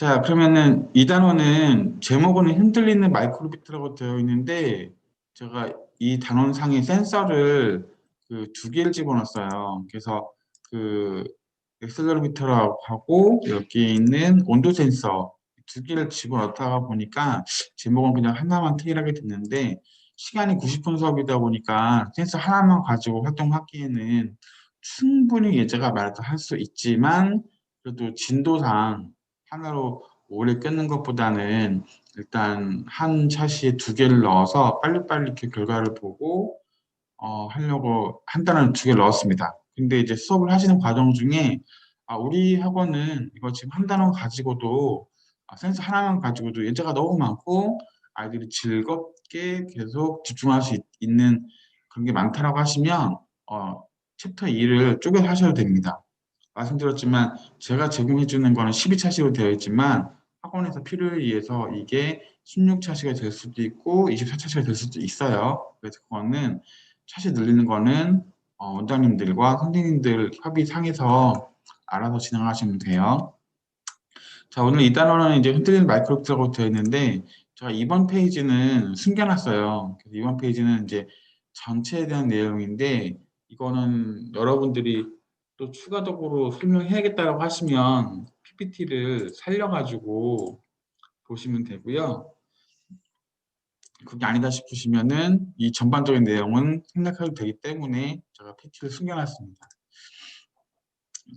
자, 그러면은 이 단어는 제목은 흔들리는 마이크로비트라고 되어 있는데 제가 이 단원상의 센서를 그 두 개를 집어넣었어요. 그래서 그 액셀러로미터라고 하고 여기 있는 온도 센서 두 개를 집어넣다가 보니까 제목은 그냥 하나만 특이하게 됐는데 시간이 90분 수업이다 보니까 센서 하나만 가지고 활동하기에는 충분히 예제가 말도 할 수 있지만 그래도 진도상 하나로 오래 끊는 것보다는 일단 한 차시에 두 개를 넣어서 빨리빨리 이렇게 결과를 보고 하려고 한 단을 두 개를 넣었습니다. 근데 이제 수업을 하시는 과정 중에 우리 학원은 이거 지금 한 단원 가지고도 센서 하나만 가지고도 예제가 너무 많고 아이들이 즐겁게 계속 집중할 수 있는 그런 게 많다라고 하시면 챕터 2를 쪼개서 하셔도 됩니다. 말씀드렸지만 제가 제공해 주는 거는 12차식으로 되어 있지만 학원에서 필요에 의해서 이게 16차식이 될 수도 있고 24차식이 될 수도 있어요. 그래서 그거는 차식 늘리는 거는 원장님들과 선생님들 협의 상에서 알아서 진행하시면 돼요. 자, 오늘 이 단어는 이제 흔들리는 마이크로비트라고 되어 있는데 제가 이번 페이지는 숨겨놨어요. 그래서 이번 페이지는 이제 전체에 대한 내용인데 이거는 여러분들이 또 추가적으로 설명해야겠다고 하시면 PPT를 살려가지고 보시면 되고요. 그게 아니다 싶으시면은 이 전반적인 내용은 생략해도 되기 때문에 제가 PPT를 숨겨놨습니다.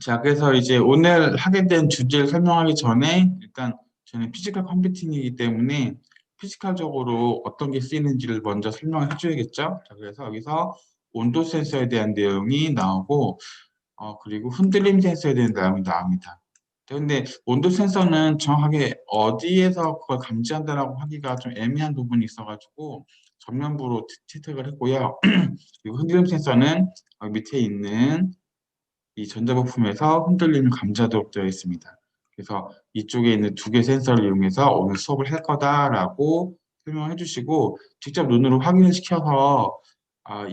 자, 그래서 이제 오늘 하게 된 주제를 설명하기 전에 일단 저는 피지컬 컴퓨팅이기 때문에 피지컬적으로 어떤 게 쓰이는지를 먼저 설명을 해줘야겠죠. 자, 그래서 여기서 온도 센서에 대한 내용이 나오고 그리고 흔들림 센서에 대한 내용이 나옵니다. 근데 온도 센서는 정확하게 어디에서 그걸 감지한다라고 하기가 좀 애매한 부분이 있어가지고 전면부로 채택을 했고요. 그리고 흔들림 센서는 밑에 있는 이 전자부품에서 흔들림을 감지하도록 되어 있습니다. 그래서 이쪽에 있는 두 개 센서를 이용해서 오늘 수업을 할 거다라고 설명해 주시고 직접 눈으로 확인을 시켜서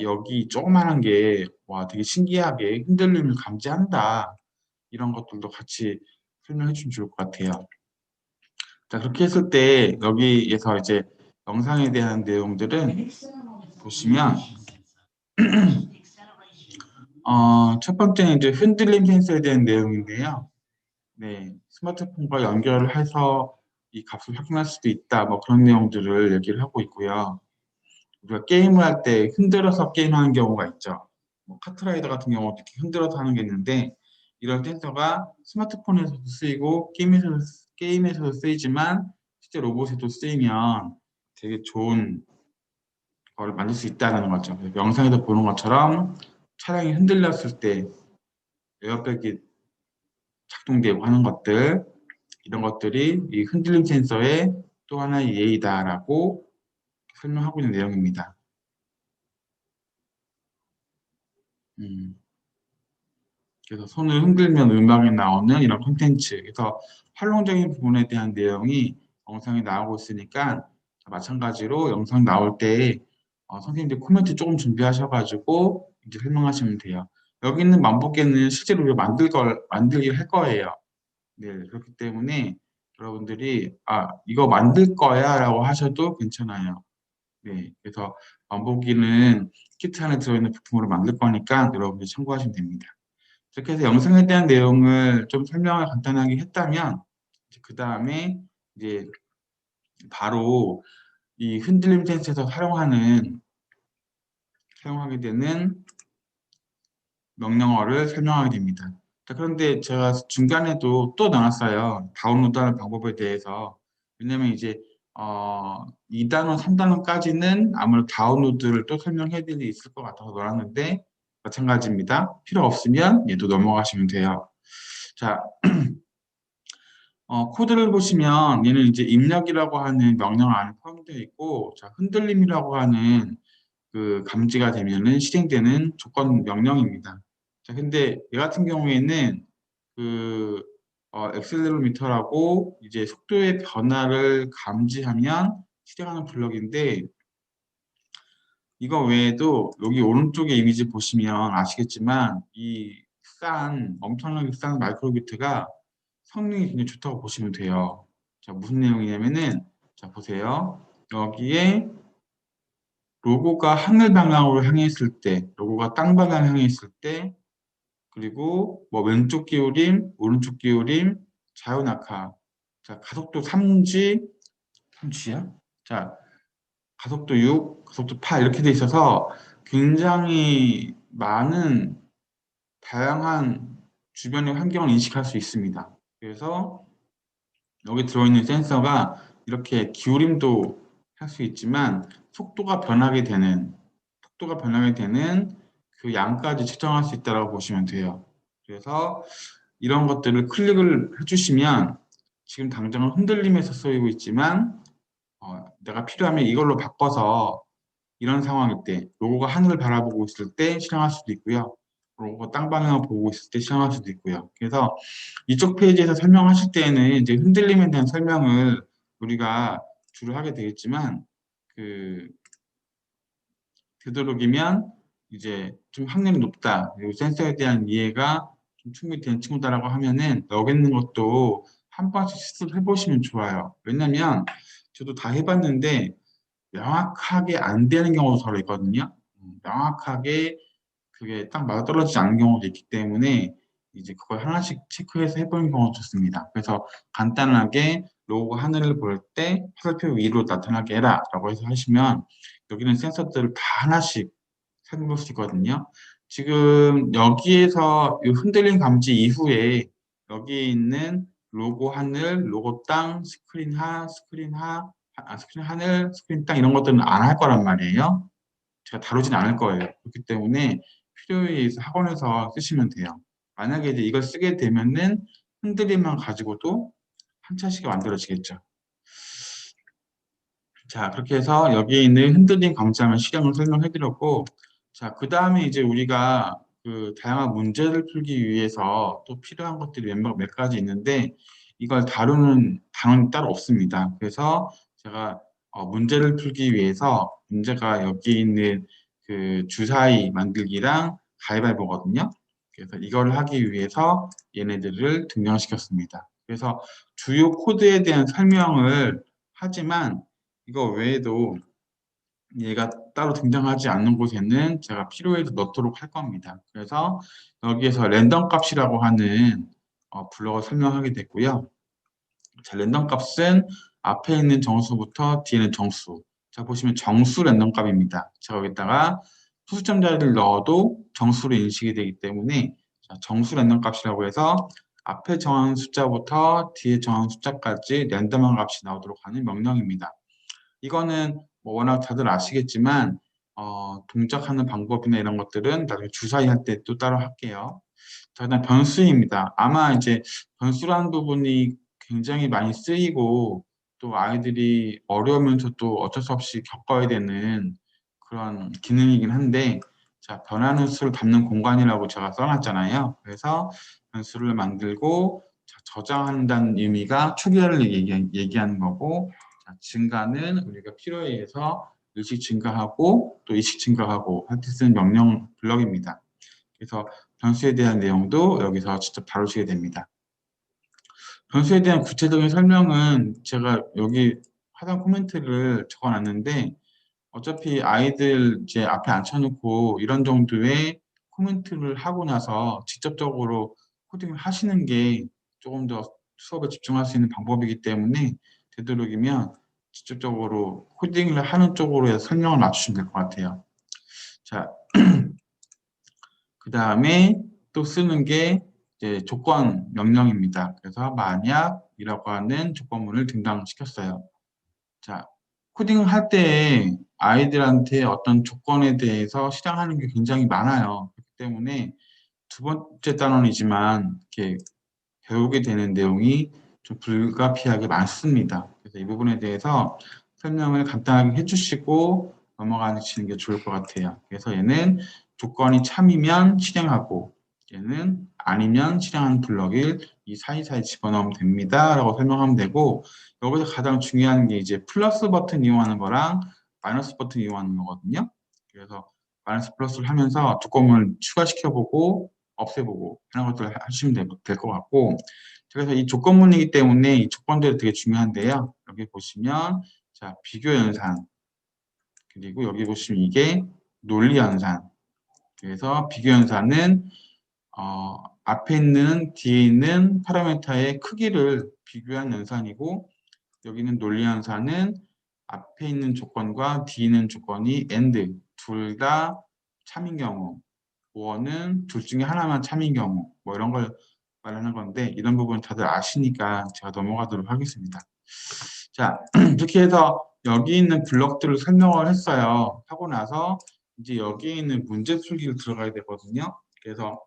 여기 조그만한 게 와 되게 신기하게 흔들림을 감지한다. 이런 것들도 같이 설명해 주면 좋을 것 같아요. 자, 그렇게 했을 때 여기에서 이제 영상에 대한 내용들은 보시면 첫 번째는 이제 흔들림 센서에 대한 내용인데요. 네, 스마트폰과 연결을 해서 이 값을 확인할 수도 있다. 뭐 그런 내용들을 얘기를 하고 있고요. 우리가 게임을 할 때 흔들어서 게임하는 경우가 있죠. 뭐 카트라이더 같은 경우도 이렇게 흔들어서 하는 게 있는데 이런 센서가 스마트폰에서도 쓰이고 게임에서도 쓰이지만 실제 로봇에도 쓰이면 되게 좋은 걸 만들 수 있다는 거죠. 영상에서 보는 것처럼 차량이 흔들렸을 때 에어백이 작동되고 하는 것들 이런 것들이 이 흔들림 센서의 또 하나의 예이다라고 설명하고 있는 내용입니다. 음, 그래서 손을 흔들면 음악이 나오는 이런 콘텐츠, 그래서 활용적인 부분에 대한 내용이 영상에 나오고 있으니까 마찬가지로 영상 나올 때 선생님들 코멘트 조금 준비하셔가지고 이제 설명하시면 돼요. 여기 있는 만보기는 실제로 우리가 만들기를 할 거예요. 네, 그렇기 때문에 여러분들이 이거 만들 거야라고 하셔도 괜찮아요. 네, 그래서 만보기는 키트 안에 들어있는 부품으로 만들 거니까 여러분들이 참고하시면 됩니다. 이렇게 해서 영상에 대한 내용을 좀 설명을 간단하게 했다면 그 다음에 이제 바로 이 흔들림 센서에서 사용하게 되는 명령어를 설명하게 됩니다. 자, 그런데 제가 중간에도 또 나왔어요. 다운로드하는 방법에 대해서. 왜냐면 이제 2단원, 3단원까지는 아무래도 다운로드를 또 설명해 드릴 일 있을 것 같아서 넣었는데 마찬가지입니다. 필요 없으면 얘도 넘어가시면 돼요. 자, 코드를 보시면 얘는 이제 입력이라고 하는 명령 안에 포함되어 있고 자, 흔들림이라고 하는 그 감지가 되면은 실행되는 조건 명령입니다. 자, 근데 얘 같은 경우에는 그 액셀레로미터라고 이제 속도의 변화를 감지하면 실행하는 블럭인데 이거 외에도 여기 오른쪽에 이미지 보시면 아시겠지만 이 엄청나게 싼 마이크로비트가 성능이 굉장히 좋다고 보시면 돼요. 자, 무슨 내용이냐면은, 자, 보세요. 여기에 로고가 하늘 방향으로 향해 있을 때, 로고가 땅 방향 향해 있을 때, 그리고 뭐 왼쪽 기울임, 오른쪽 기울임, 자유낙하. 자, 가속도 3G, 3G야? 자, 가속도 6, 가속도 8 이렇게 돼 있어서 굉장히 많은 다양한 주변의 환경을 인식할 수 있습니다. 그래서 여기 들어있는 센서가 이렇게 기울임도 할 수 있지만 속도가 변하게 되는 그 양까지 측정할 수 있다고 보시면 돼요. 그래서 이런 것들을 클릭을 해주시면 지금 당장은 흔들림에서 쓰이고 있지만 내가 필요하면 이걸로 바꿔서 이런 상황일 때 로고가 하늘을 바라보고 있을 때 실행할 수도 있고요. 로고가 땅 방향을 보고 있을 때 실행할 수도 있고요. 그래서 이쪽 페이지에서 설명하실 때에는 이제 흔들림에 대한 설명을 우리가 주로 하게 되겠지만 그 되도록이면 이제 좀 학력이 높다, 그리고 센서에 대한 이해가 좀 충분히 된 친구다라고 하면은 여기 있는 것도 한 번씩 시도를 해보시면 좋아요. 왜냐면 저도 다 해봤는데 명확하게 안 되는 경우도 서로 있거든요. 명확하게 그게 딱 맞아떨어지지 않는 경우도 있기 때문에 이제 그걸 하나씩 체크해서 해보는 경우가 좋습니다. 그래서 간단하게 로고 하늘을 볼 때 화살표 위로 나타나게 해라 라고 해서 하시면 여기는 센서들을 다 하나씩 살펴볼 수 있거든요. 지금 여기에서 이 흔들림 감지 이후에 여기에 있는 로고 하늘, 로고 땅, 스크린 스크린 하늘, 스크린 땅 이런 것들은 안 할 거란 말이에요. 제가 다루진 않을 거예요. 그렇기 때문에 필요에 의해서 학원에서 쓰시면 돼요. 만약에 이제 이걸 쓰게 되면은 흔들림만 가지고도 한 차씩 만들어지겠죠. 자, 그렇게 해서 여기에 있는 흔들림 감지하면 실행을 설명해드렸고, 자, 그 다음에 이제 우리가 그 다양한 문제를 풀기 위해서 또 필요한 것들이 몇 가지 있는데, 이걸 다루는 단원이 따로 없습니다. 그래서 제가 문제를 풀기 위해서 문제가 여기 있는 그 주사위 만들기랑 가위바위보거든요. 그래서 이걸 하기 위해서 얘네들을 등장시켰습니다. 그래서 주요 코드에 대한 설명을 하지만 이거 외에도 얘가 따로 등장하지 않는 곳에는 제가 필요해서 넣도록 할 겁니다. 그래서 여기에서 랜덤 값이라고 하는 블럭을 설명하게 됐고요. 자, 랜덤 값은 앞에 있는 정수부터 뒤에는 정수. 자, 보시면 정수 랜덤 값입니다. 제가 여기다가 소수점 자리를 넣어도 정수로 인식이 되기 때문에 자, 정수 랜덤 값이라고 해서 앞에 정한 숫자부터 뒤에 정한 숫자까지 랜덤한 값이 나오도록 하는 명령입니다. 이거는 뭐 워낙 다들 아시겠지만 동작하는 방법이나 이런 것들은 나중에 주사위 할 때 또 따로 할게요. 자, 그다음 변수입니다. 아마 이제 변수라는 부분이 굉장히 많이 쓰이고 또 아이들이 어려우면서 또 어쩔 수 없이 겪어야 되는 그런 기능이긴 한데 자, 변하는 수를 담는 공간이라고 제가 써놨잖아요. 그래서 변수를 만들고 자, 저장한다는 의미가 초기화를 얘기하는 거고 자, 증가는 우리가 필요에 의해서 일식 증가하고 또 이식 증가하고 할 때 쓰는 명령 블럭입니다. 그래서 변수에 대한 내용도 여기서 직접 다루시게 됩니다. 변수에 대한 구체적인 설명은 제가 여기 하단 코멘트를 적어놨는데 어차피 아이들 이제 앞에 앉혀놓고 이런 정도의 코멘트를 하고 나서 직접적으로 코딩을 하시는 게 조금 더 수업에 집중할 수 있는 방법이기 때문에 되도록이면 직접적으로 코딩을 하는 쪽으로 해서 설명을 맞추시면 될 것 같아요. 자, 그 다음에 또 쓰는 게 이제 조건 명령입니다. 그래서 만약이라고 하는 조건문을 등장시켰어요. 자, 코딩을 할 때 아이들한테 어떤 조건에 대해서 실행하는 게 굉장히 많아요. 그렇기 때문에 두 번째 단원이지만 이렇게 배우게 되는 내용이 좀 불가피하게 많습니다. 그래서 이 부분에 대해서 설명을 간단하게 해주시고 넘어가시는 게 좋을 것 같아요. 그래서 얘는 조건이 참이면 실행하고 얘는 아니면 실행하는 블럭을 이 사이사이 집어넣으면 됩니다. 라고 설명하면 되고 여기서 가장 중요한 게 이제 플러스 버튼 이용하는 거랑 마이너스 버튼 이용하는 거거든요. 그래서 마이너스 플러스를 하면서 조건을 추가시켜보고 없애보고 이런 것들을 하시면 될 것 같고 그래서 이 조건문이기 때문에 이 조건들이 되게 중요한데요. 여기 보시면 자 비교 연산, 그리고 여기 보시면 이게 논리 연산. 그래서 비교 연산은 앞에 있는 뒤에 있는 파라미터의 크기를 비교한 연산이고, 여기는 논리 연산은 앞에 있는 조건과 뒤에 있는 조건이 AND 둘 다 참인 경우, OR는 둘 중에 하나만 참인 경우, 뭐 이런 걸 말하는 건데, 이런 부분 다들 아시니까 제가 넘어가도록 하겠습니다. 자, 이렇게 해서 여기 있는 블럭들을 설명을 했어요. 하고 나서 이제 여기에 있는 문제 풀기를 들어가야 되거든요. 그래서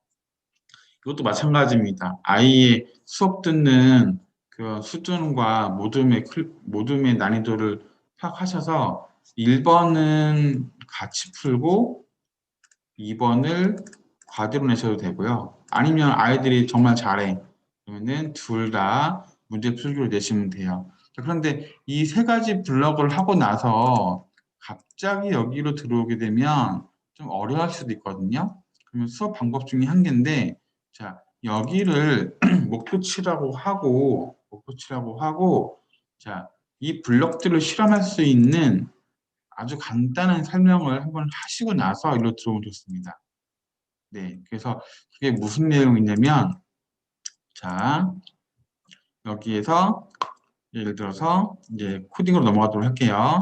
이것도 마찬가지입니다. 아이의 수업 듣는 그 수준과 모둠의 난이도를 파악하셔서 1번은 같이 풀고 2번을 과제로 내셔도 되고요. 아니면 아이들이 정말 잘해. 그러면은 둘 다 문제 풀기로 내시면 돼요. 자, 그런데 이 세 가지 블럭을 하고 나서 갑자기 여기로 들어오게 되면 좀 어려울 수도 있거든요. 그러면 수업 방법 중에 한 개인데, 자, 여기를 목표치라고 하고, 자, 이 블럭들을 실험할 수 있는 아주 간단한 설명을 한번 하시고 나서 일로 들어오면 좋습니다. 네, 그래서 그게 무슨 내용이냐면, 자, 여기에서 예를 들어서 이제 코딩으로 넘어가도록 할게요.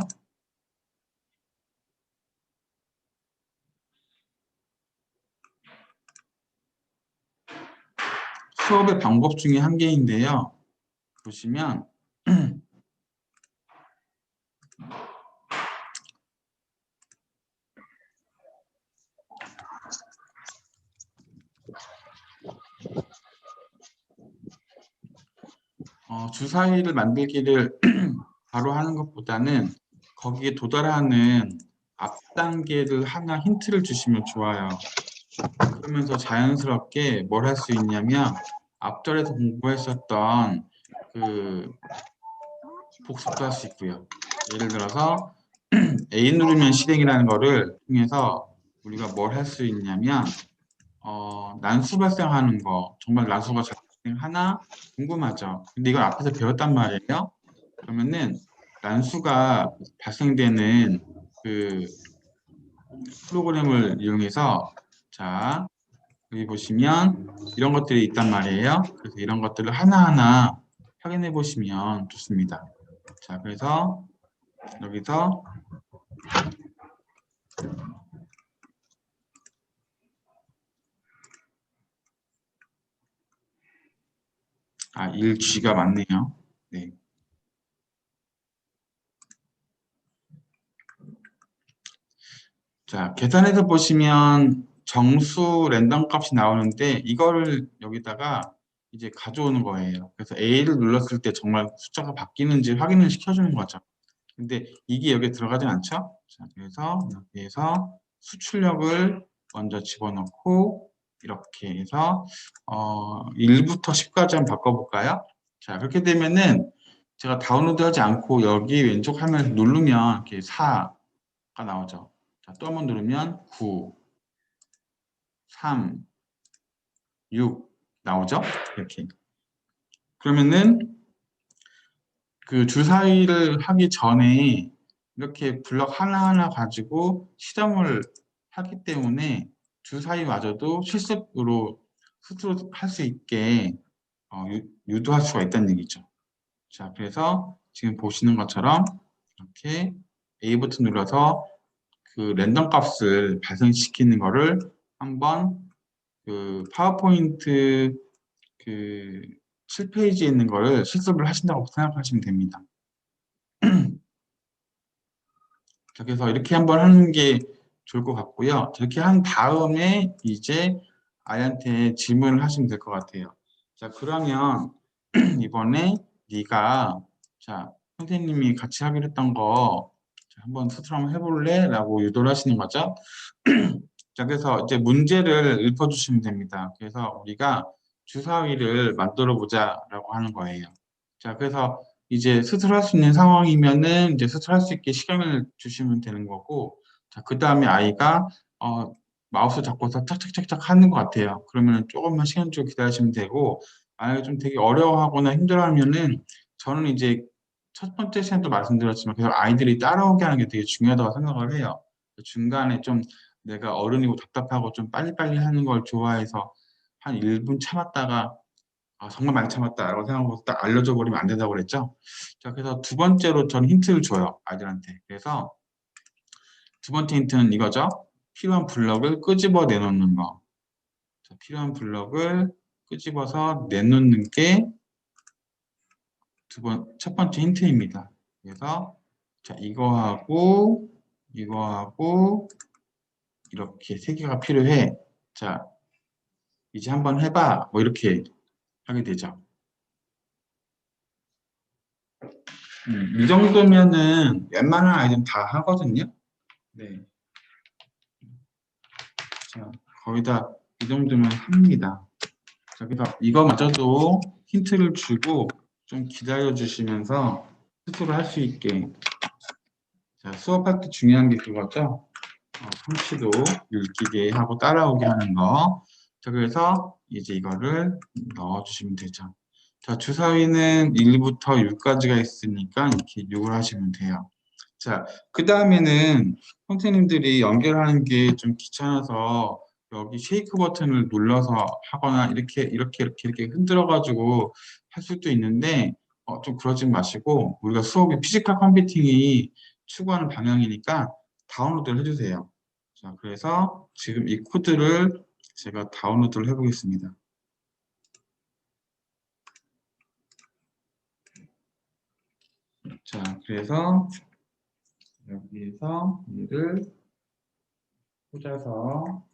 수업의 방법 중에 한 개인데요. 보시면 주사위를 만들기를 바로 하는 것보다는 거기에 도달하는 앞 단계를 하나 힌트를 주시면 좋아요. 그러면서 자연스럽게 뭘 할 수 있냐면 앞절에서 공부했었던 그 복습도 할 수 있고요. 예를 들어서 A 누르면 실행이라는 거를 통해서 우리가 뭘 할 수 있냐면 난수 발생하는 거, 정말 난수가 발생하나 궁금하죠. 근데 이걸 앞에서 배웠단 말이에요. 그러면은 난수가 발생되는 그 프로그램을 이용해서, 자, 여기 보시면 이런 것들이 있단 말이에요. 그래서 이런 것들을 하나하나 확인해 보시면 좋습니다. 자, 그래서 여기서 아, 1G가 맞네요. 네. 자, 계산해서 보시면 정수 랜덤 값이 나오는데 이거를 여기다가 이제 가져오는 거예요. 그래서 A를 눌렀을 때 정말 숫자가 바뀌는지 확인을 시켜주는 거죠. 근데 이게 여기에 들어가진 않죠? 자, 그래서 여기에서 수출력을 먼저 집어넣고 이렇게 해서 1부터 10까지 한번 바꿔볼까요? 자, 그렇게 되면은 제가 다운로드 하지 않고 여기 왼쪽 화면을 누르면 이렇게 4가 나오죠. 자, 또 한번 누르면 9, 3, 6 나오죠? 이렇게. 그러면은 그 주사위를 하기 전에 이렇게 블럭 하나하나 가지고 실험을 하기 때문에 주사위마저도 실습으로 스스로 할 수 있게 유도할 수가 있다는 얘기죠. 자, 그래서 지금 보시는 것처럼 이렇게 A 버튼 눌러서 그 랜덤 값을 발생시키는 거를 한번 그 파워포인트 그 7페이지에 있는 거를 실습을 하신다고 생각하시면 됩니다. 자, 그래서 이렇게 한번 하는 게 좋을 것 같고요. 이렇게 한 다음에 이제 아이한테 질문을 하시면 될 것 같아요. 자, 그러면 이번에 네가 자, 선생님이 같이 하기로 했던 거 한번 스스로 한번 해볼래? 라고 유도를 하시는 거죠. 자, 그래서 이제 문제를 읊어주시면 됩니다. 그래서 우리가 주사위를 만들어 보자라고 하는 거예요. 자, 그래서 이제 스스로 할 수 있는 상황이면은 이제 스스로 할 수 있게 시간을 주시면 되는 거고, 자, 그 다음에 아이가 마우스 잡고서 착착착착 하는 것 같아요. 그러면 조금만 시간 주고 기다리시면 되고, 좀 되게 어려워하거나 힘들어하면은 저는 이제 첫 번째 시간도 말씀드렸지만 계속 아이들이 따라오게 하는 게 되게 중요하다고 생각을 해요. 중간에 좀 내가 어른이고 답답하고 좀 빨리빨리 하는 걸 좋아해서 한 1분 참았다가 정말 많이 참았다라고 생각하고 딱 알려줘 버리면 안 된다고 그랬죠. 자, 그래서 두 번째로 저는 힌트를 줘요, 아이들한테. 그래서 두 번째 힌트는 이거죠. 필요한 블럭을 끄집어 내놓는 거. 자, 필요한 블럭을 끄집어서 내놓는 게 첫 번째 힌트입니다. 그래서 자, 이거하고 이거하고 이렇게 세 개가 필요해. 자, 이제 한번 해봐. 뭐 이렇게 하게 되죠. 이 정도면은 웬만한 아이들은 다 하거든요. 네. 자, 거의 다 이 정도면 합니다. 자, 그래서 이거마저도 힌트를 주고 좀 기다려 주시면서 스스로 할 수 있게. 자, 수업할 때 중요한 게 그거죠. 성취도 읽히게 하고 따라오게 하는 거. 자, 그래서 이제 이거를 넣어주시면 되죠. 자, 주사위는 1부터 6까지가 있으니까 이렇게 6을 하시면 돼요. 자, 그 다음에는 선생님들이 연결하는 게 좀 귀찮아서 여기 쉐이크 버튼을 눌러서 하거나 이렇게 흔들어가지고 할 수도 있는데 좀 그러지 마시고 우리가 수업이 피지컬 컴퓨팅이 추구하는 방향이니까 다운로드를 해주세요. 자, 그래서 지금 이 코드를 제가 다운로드를 해보겠습니다. 자, 그래서 여기에서 얘를 꽂아서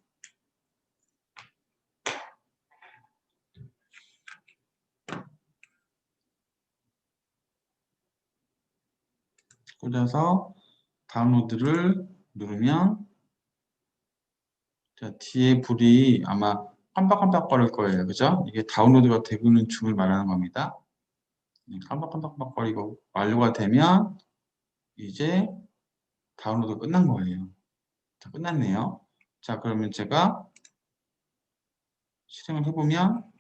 다운로드를 누르면 자, 뒤에 불이 아마 깜빡깜빡거릴 거예요. 그죠? 이게 다운로드가 되고 있는 중을 말하는 겁니다. 깜빡깜빡거리고 완료가 되면 이제 다운로드 끝난 거예요. 자, 끝났네요. 자, 그러면 제가 실행을 해보면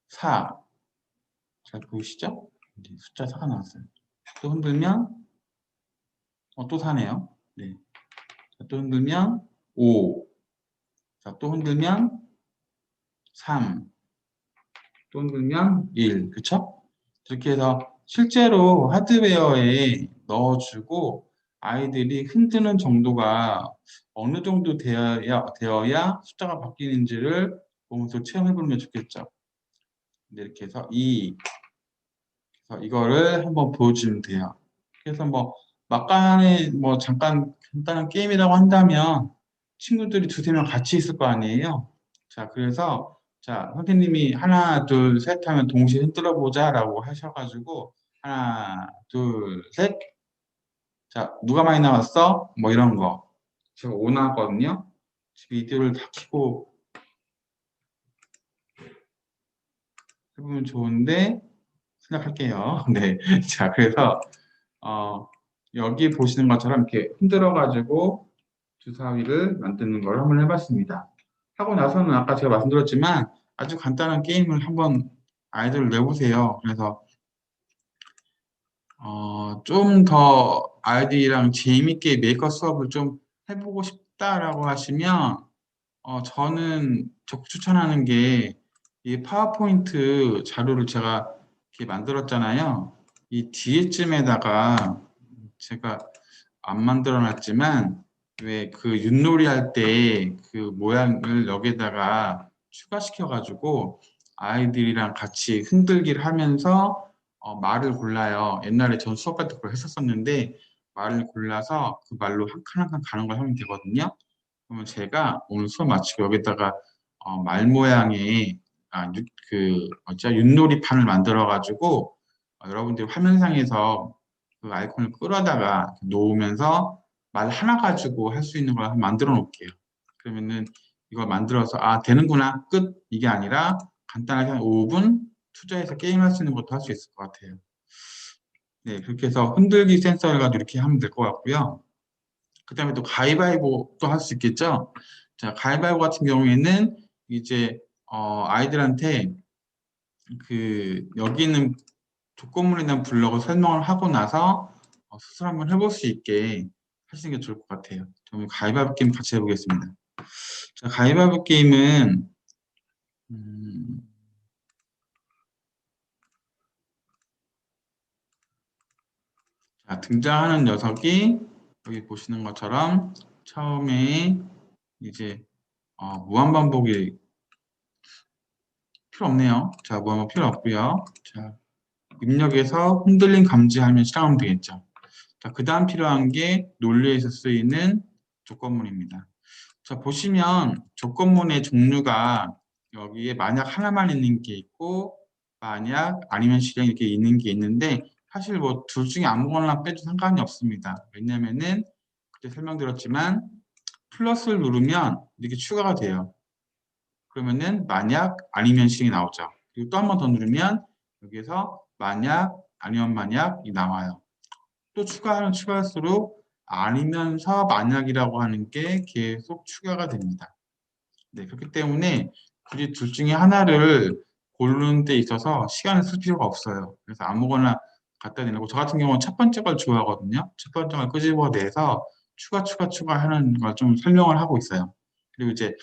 4. 잘 보이시죠? 숫자 4가 나왔어요. 또 흔들면 또 4네요. 네. 자, 또 흔들면 5. 자, 또 흔들면 3. 또 흔들면 1. 그쵸? 이렇게 해서 실제로 하드웨어에 넣어주고 아이들이 흔드는 정도가 어느 정도 되어야 숫자가 바뀌는지를 보면서 체험해보면 좋겠죠. 이렇게 해서 그래서 이거를 한번 보여주면 돼요. 그래서 뭐 막간에 뭐 잠깐 간단한 게임이라고 한다면 친구들이 두세 명 같이 있을 거 아니에요. 자, 그래서 자, 선생님이 하나, 둘, 셋 하면 동시에 흔들어 보자라고 하셔가지고 하나, 둘, 셋. 자, 누가 많이 나왔어? 뭐 이런 거. 제가 5 나왔거든요. 비디오를 다 켜고 해보면 좋은데 생각할게요. 네. 자, 그래서 여기 보시는 것처럼 이렇게 흔들어가지고 주사위를 만드는 걸 한번 해봤습니다. 하고 나서는 아까 제가 말씀드렸지만 아주 간단한 게임을 한번 아이들을 내보세요. 그래서 좀 더 아이들이랑 재미있게 메이커 수업을 좀 해보고 싶다라고 하시면 저는 적극 추천하는 게 이 파워포인트 자료를 제가 이렇게 만들었잖아요. 이 뒤에쯤에다가 제가 안 만들어 놨지만 왜 그 윷놀이 할 때 그 모양을 여기다가 추가시켜 가지고 아이들이랑 같이 흔들기를 하면서 말을 골라요. 옛날에 전 수업 같은 걸 했었었는데 말을 골라서 그 말로 한 칸 한 칸 가는 걸 하면 되거든요. 그러면 제가 오늘 수업 마치고 여기다가 말 모양의 윷놀이판을 만들어 가지고 여러분들이 화면상에서 그 아이콘을 끌어다가 놓으면서 말 하나 가지고 할 수 있는 걸 한번 만들어 놓을게요. 그러면은 이걸 만들어서 되는구나 끝 이게 아니라 간단하게 한 5분 투자해서 게임할 수 있는 것도 할 수 있을 것 같아요. 네, 그렇게 해서 흔들기 센서 해가지고 이렇게 하면 될 것 같고요. 그 다음에 또 가위바위보 또 할 수 있겠죠. 자, 가위바위보 같은 경우에는 이제 아이들한테 여기 있는 조건물에 대한 블럭을 설명을 하고 나서 스스로 한번 해볼 수 있게 하시는 게 좋을 것 같아요. 그럼 가위바위보 게임 같이 해보겠습니다. 자, 가위바위보 게임은 자, 등장하는 녀석이 여기 보시는 것처럼 처음에 이제 무한반복이 필요 없네요. 자, 무한반복 필요 없고요. 자, 입력에서 흔들림 감지하면 실행하면 되겠죠. 자, 그 다음 필요한 게 논리에서 쓰이는 조건문입니다. 자, 보시면 조건문의 종류가 여기에 만약 하나만 있는 게 있고 만약 아니면 실행 이렇게 있는 게 있는데 사실 뭐 둘 중에 아무거나 빼도 상관이 없습니다. 왜냐면은 그때 설명드렸지만 플러스를 누르면 이렇게 추가가 돼요. 그러면은 만약 아니면 실행이 나오죠. 그리고 또 한 번 더 누르면 여기에서 만약 아니면 만약이 나와요. 또 추가하면 추가할수록 아니면서 만약이라고 하는 게 계속 추가가 됩니다. 네, 그렇기 때문에 굳이 둘 중에 하나를 고르는 데 있어서 시간을 쓸 필요가 없어요. 그래서 아무거나 갖다 대고 저 같은 경우는 첫 번째 걸 좋아하거든요. 첫 번째 걸 끄집어내서 추가하는 걸 좀 설명을 하고 있어요. 그리고 이제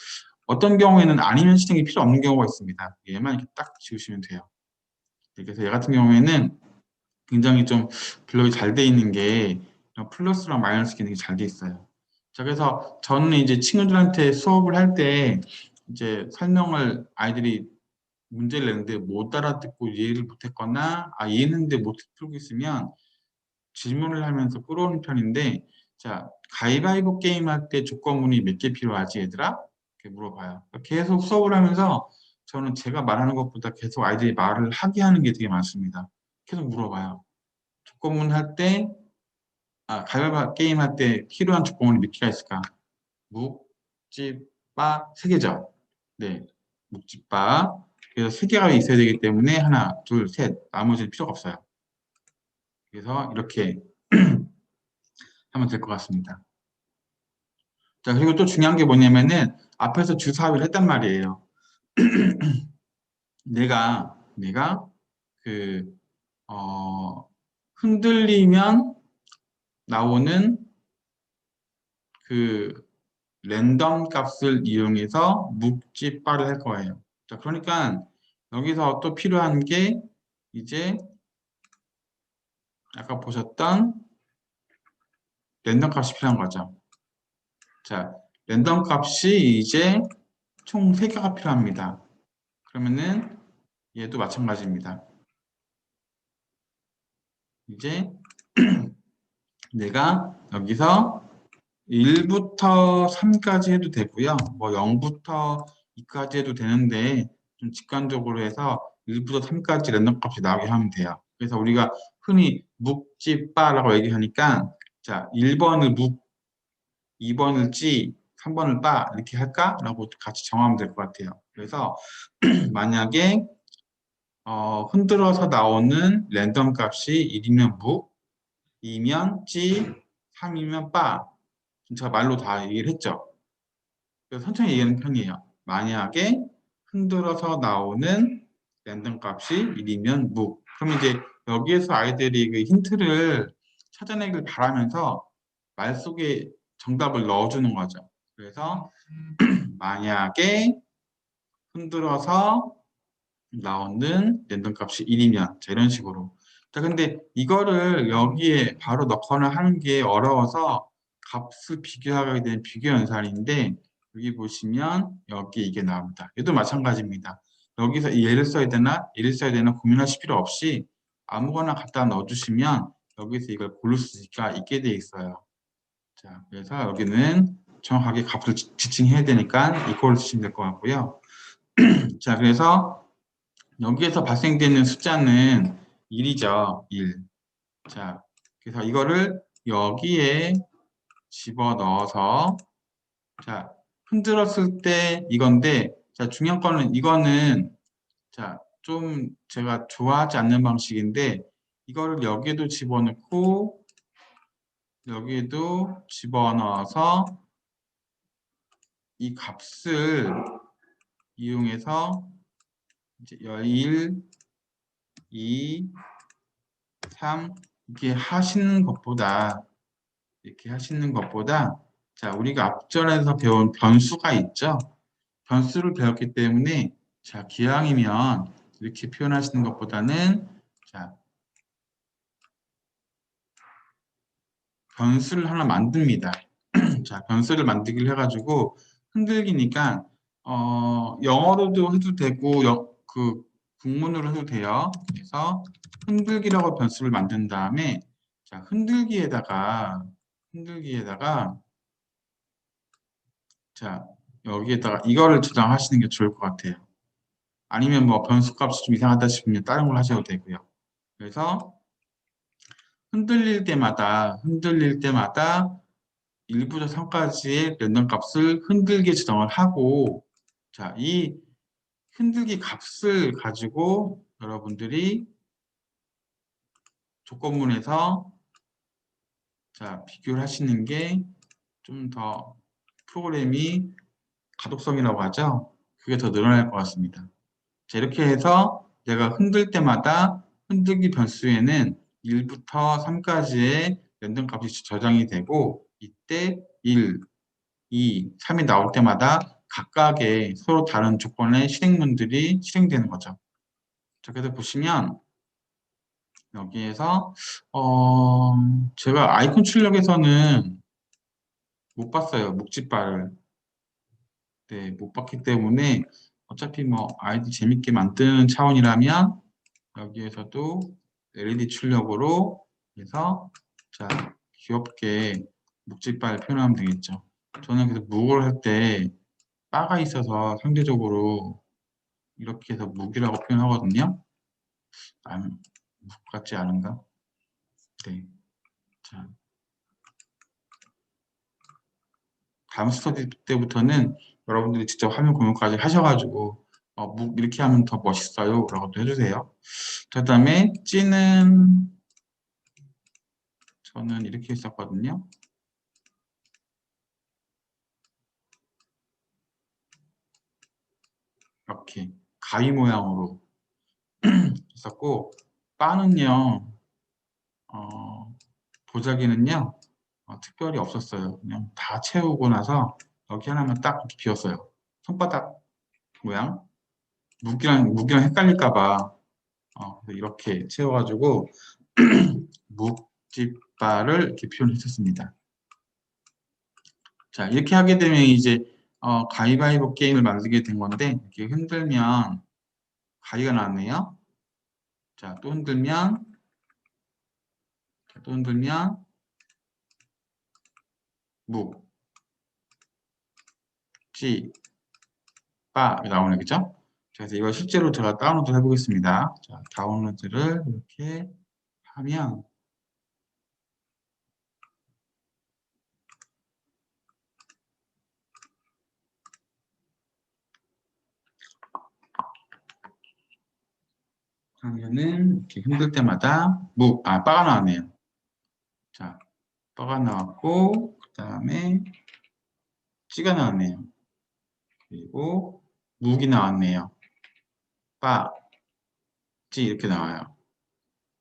어떤 경우에는 아니면 실행이 필요 없는 경우가 있습니다. 얘만 이렇게 딱 지우시면 돼요. 네, 그래서 얘 같은 경우에는 굉장히 좀 블록이 잘 돼 있는 게 플러스랑 마이너스 기능이 잘 돼 있어요. 자, 그래서 저는 이제 친구들한테 수업을 할 때 이제 설명을 아이들이 문제를 내는데 못 알아듣고 이해를 못했거나 이해했는데 못 풀고 있으면 질문을 하면서 끌어오는 편인데 자, 가위바위보 게임 할 때 조건문이 몇 개 필요하지 얘들아? 이렇게 물어봐요. 계속 수업을 하면서 저는 제가 말하는 것보다 계속 아이들이 말을 하게 하는 게 되게 많습니다. 계속 물어봐요. 조건문 할 때, 가위바위보 게임 할 때 필요한 조건문이 몇 개가 있을까? 묵, 집, 바, 세 개죠? 네. 묵, 집, 바. 그래서 세 개가 있어야 되기 때문에 하나, 둘, 셋. 나머지는 필요가 없어요. 그래서 이렇게 하면 될 것 같습니다. 자, 그리고 또 중요한 게 뭐냐면은 앞에서 주사위를 했단 말이에요. 내가 그, 흔들리면 나오는 그 랜덤 값을 이용해서 묵집바를 할 거예요. 자, 그러니까 여기서 또 필요한 게 이제 아까 보셨던 랜덤 값이 필요한 거죠. 자, 랜덤 값이 이제 총 3개가 필요합니다. 그러면은 얘도 마찬가지입니다. 이제 내가 여기서 1부터 3까지 해도 되고요. 뭐 0부터 2까지 해도 되는데 좀 직관적으로 해서 1부터 3까지 랜덤 값이 나오게 하면 돼요. 그래서 우리가 흔히 묵지빠라고 얘기하니까 자 1번을 묵, 2번을 찌, 3번을 빠 이렇게 할까? 라고 같이 정하면 될 것 같아요. 그래서 만약에 흔들어서 나오는 랜덤 값이 1이면 묵, 2면 찌, 3이면 빠 제가 말로 다 얘기를 했죠. 그래서 천천히 얘기하는 편이에요. 만약에 흔들어서 나오는 랜덤 값이 1이면 묵. 그럼 이제 여기에서 아이들이 그 힌트를 찾아내길 바라면서 말 속에 정답을 넣어주는 거죠. 그래서 만약에 흔들어서 나오는 랜덤 값이 1이면 자, 이런 식으로. 자, 근데 이거를 여기에 바로 넣거나 하는 게 어려워서 값을 비교하게 되는 비교 연산인데 여기 보시면 여기 이게 나옵니다. 얘도 마찬가지입니다. 여기서 얘를 써야 되나 얘를 써야 되나 고민하실 필요 없이 아무거나 갖다 넣어주시면 여기서 이걸 고를 수가 있게 돼 있어요. 자, 그래서 여기는 정확하게 값을 지칭해야 되니까 이걸 쓰시면 될 것 같고요. 자, 그래서 여기에서 발생되는 숫자는 1이죠. 1. 자, 그래서 이거를 여기에 집어넣어서 자, 흔들었을 때 이건데 자, 중요한 거는 이거는 자, 좀 제가 좋아하지 않는 방식인데 이거를 여기에도 집어넣고 여기에도 집어넣어서 이 값을 이용해서 이제 1, 2, 3 이렇게 하시는 것보다 자, 우리가 앞전에서 배운 변수가 있죠. 변수를 배웠기 때문에 자, 기왕이면 이렇게 표현하시는 것보다는 자, 변수를 하나 만듭니다. 자, 변수를 만들기를 해가지고 흔들기니까 영어로도 해도 되고 그 국문으로 해도 돼요. 그래서 흔들기라고 변수를 만든 다음에 자, 흔들기에다가 자, 여기에다가 이거를 저장하시는 게 좋을 것 같아요. 아니면 뭐 변수 값이 좀 이상하다 싶으면 다른 걸 하셔도 되고요. 그래서 흔들릴 때마다 1부터 3까지의 랜덤 값을 흔들게 지정을 하고 자, 이 흔들기 값을 가지고 여러분들이 조건문에서 자, 비교를 하시는 게 좀 더 프로그램이 가독성이라고 하죠. 그게 더 늘어날 것 같습니다. 자, 이렇게 해서 내가 흔들 때마다 흔들기 변수에는 1부터 3까지의 랜덤 값이 저장이 되고 이때 1, 2, 3이 나올 때마다 각각의 서로 다른 조건의 실행문들이 실행되는 거죠. 자, 그래서 보시면 여기에서 제가 아이콘 출력에서는 못 봤어요. 묵지바를. 네, 못 봤기 때문에 어차피 뭐 아이디 재밌게 만드는 차원이라면 여기에서도 LED 출력으로 해서 자, 귀엽게 묵지바를 표현하면 되겠죠. 저는 그래서 묵을 할 때 바가 있어서 상대적으로 이렇게 해서 묵이라고 표현하거든요. 묵 같지 않은가? 네. 자, 다음 스터디 때부터는 여러분들이 직접 화면 공유까지 하셔가지고 묵 이렇게 하면 더 멋있어요 라고 또 해주세요. 그 다음에 찌는 저는 이렇게 했었거든요. 이렇게 가위 모양으로 했었고 바는요 보자기는요 특별히 없었어요. 그냥 다 채우고 나서 여기 하나만 딱 비웠어요. 손바닥 모양 무기랑 헷갈릴까봐 이렇게 채워가지고 묵지바를 이렇게 표현했었습니다. 자, 이렇게 하게 되면 이제 가위바위보 게임을 만들게 된 건데 이렇게 흔들면 가위가 나왔네요. 자, 또 흔들면 묵, 지, 바 나오네, 그죠? 그래서 이걸 실제로 제가 다운로드 해보겠습니다. 자, 다운로드를 이렇게 하면 하면은 이렇게 흔들 때마다 바가 나왔네요. 자, 바가 나왔고 그 다음에 찌가 나왔네요. 그리고 묵이 나왔네요. 바, 찌 이렇게 나와요.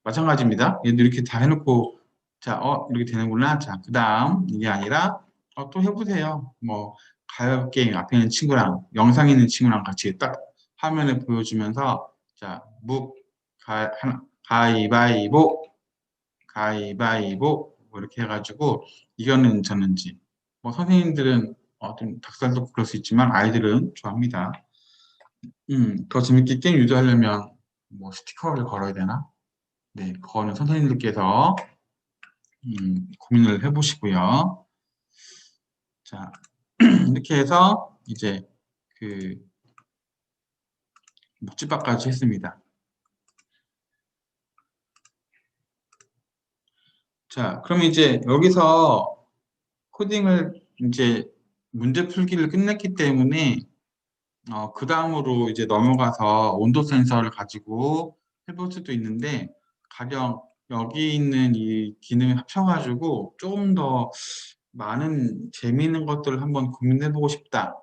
마찬가지입니다. 얘도 이렇게 다 해놓고 자, 이렇게 되는구나. 자, 그 다음 이게 아니라 또 해보세요. 뭐 가요 게임 앞에 있는 친구랑 영상에 있는 친구랑 같이 딱 화면을 보여주면서 자, 가위바위보 뭐 이렇게 해가지고 이거는 졌는지 뭐 선생님들은 좀 닭살도 그럴 수 있지만 아이들은 좋아합니다. 더 재밌게 게임 유도하려면 뭐 스티커를 걸어야 되나? 네, 그거는 선생님들께서 고민을 해보시고요. 자, 이렇게 해서 이제 그 묵지박까지 했습니다. 자, 그럼 이제 여기서 코딩을 이제 문제 풀기를 끝냈기 때문에 그 다음으로 이제 넘어가서 온도 센서를 가지고 해볼 수도 있는데 가령 여기 있는 이 기능을 합쳐가지고 조금 더 많은 재미있는 것들을 한번 고민해보고 싶다.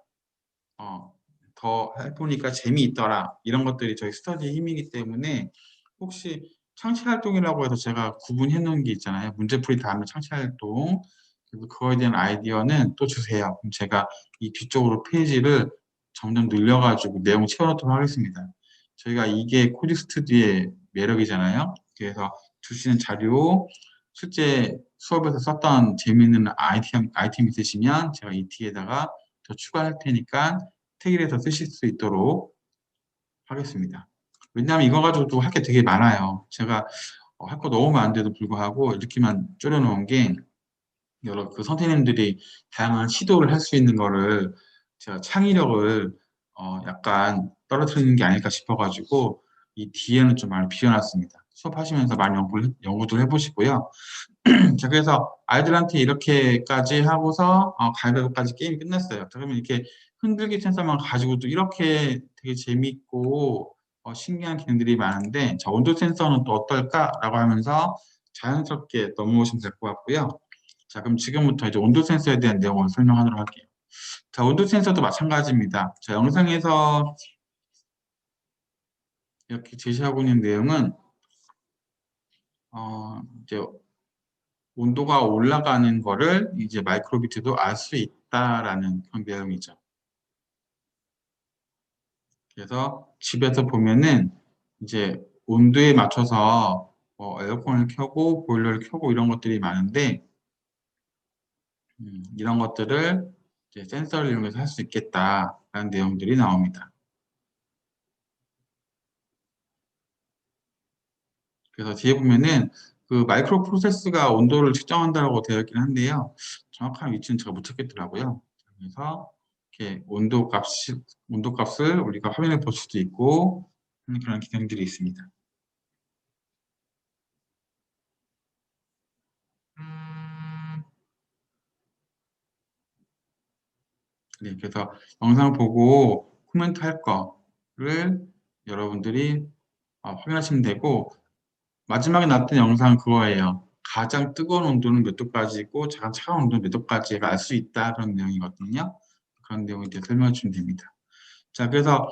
더 더 해보니까 재미있더라. 이런 것들이 저희 스터디의 힘이기 때문에 혹시 창시활동이라고 해서 제가 구분해 놓은 게 있잖아요. 문제풀이 다음에 창시활동. 그래서 그거에 대한 아이디어는 또 주세요. 그럼 제가 이 뒤쪽으로 페이지를 점점 늘려가지고 내용 채워놓도록 하겠습니다. 저희가 이게 코딩 스튜디오의 매력이잖아요. 그래서 주시는 자료, 실제 수업에서 썼던 재미있는 아이템 있으시면 제가 이 뒤에다가 더 추가할 테니까 택일에서 쓰실 수 있도록 하겠습니다. 왜냐하면 이거 가지고도 할 게 되게 많아요. 제가 할 거 너무 많은데도 불구하고 이렇게만 줄여놓은 게 여러 그 선생님들이 다양한 시도를 할 수 있는 거를 제가 창의력을 약간 떨어뜨리는 게 아닐까 싶어가지고 이 뒤에는 좀 많이 비워놨습니다. 수업하시면서 많이 연구도 해보시고요. 자, 그래서 아이들한테 이렇게까지 하고서 가위바위보까지 게임이 끝났어요. 그러면 이렇게 흔들기 센서만 가지고도 이렇게 되게 재미있고 신기한 기능들이 많은데 자, 온도 센서는 또 어떨까라고 하면서 자연스럽게 넘어오시면 될 것 같고요. 자, 그럼 지금부터 이제 온도 센서에 대한 내용을 설명하도록 할게요. 자, 온도 센서도 마찬가지입니다. 자, 영상에서 이렇게 제시하고 있는 내용은 이제 온도가 올라가는 거를 이제 마이크로비트도 알 수 있다라는 그런 내용이죠. 그래서 집에서 보면은 이제 온도에 맞춰서 에어컨을 켜고 보일러를 켜고 이런 것들이 많은데 이런 것들을 이제 센서를 이용해서 할 수 있겠다라는 내용들이 나옵니다. 그래서 뒤에 보면은 그 마이크로 프로세스가 온도를 측정한다고 되어 있긴 한데요. 정확한 위치는 제가 못 찾겠더라고요. 그래서 이렇게 온도 값을 우리가 화면에 볼 수도 있고 하는 그런 기능들이 있습니다. 네, 그래서 영상 보고 코멘트 할 거를 여러분들이 확인하시면 되고 마지막에 나왔던 영상 그거예요. 가장 뜨거운 온도는 몇 도까지고 가장 차가운 온도는 몇 도까지가 알 수 있다 그런 내용이거든요. 그런 내용에 대해 설명해 주시면 됩니다. 자, 그래서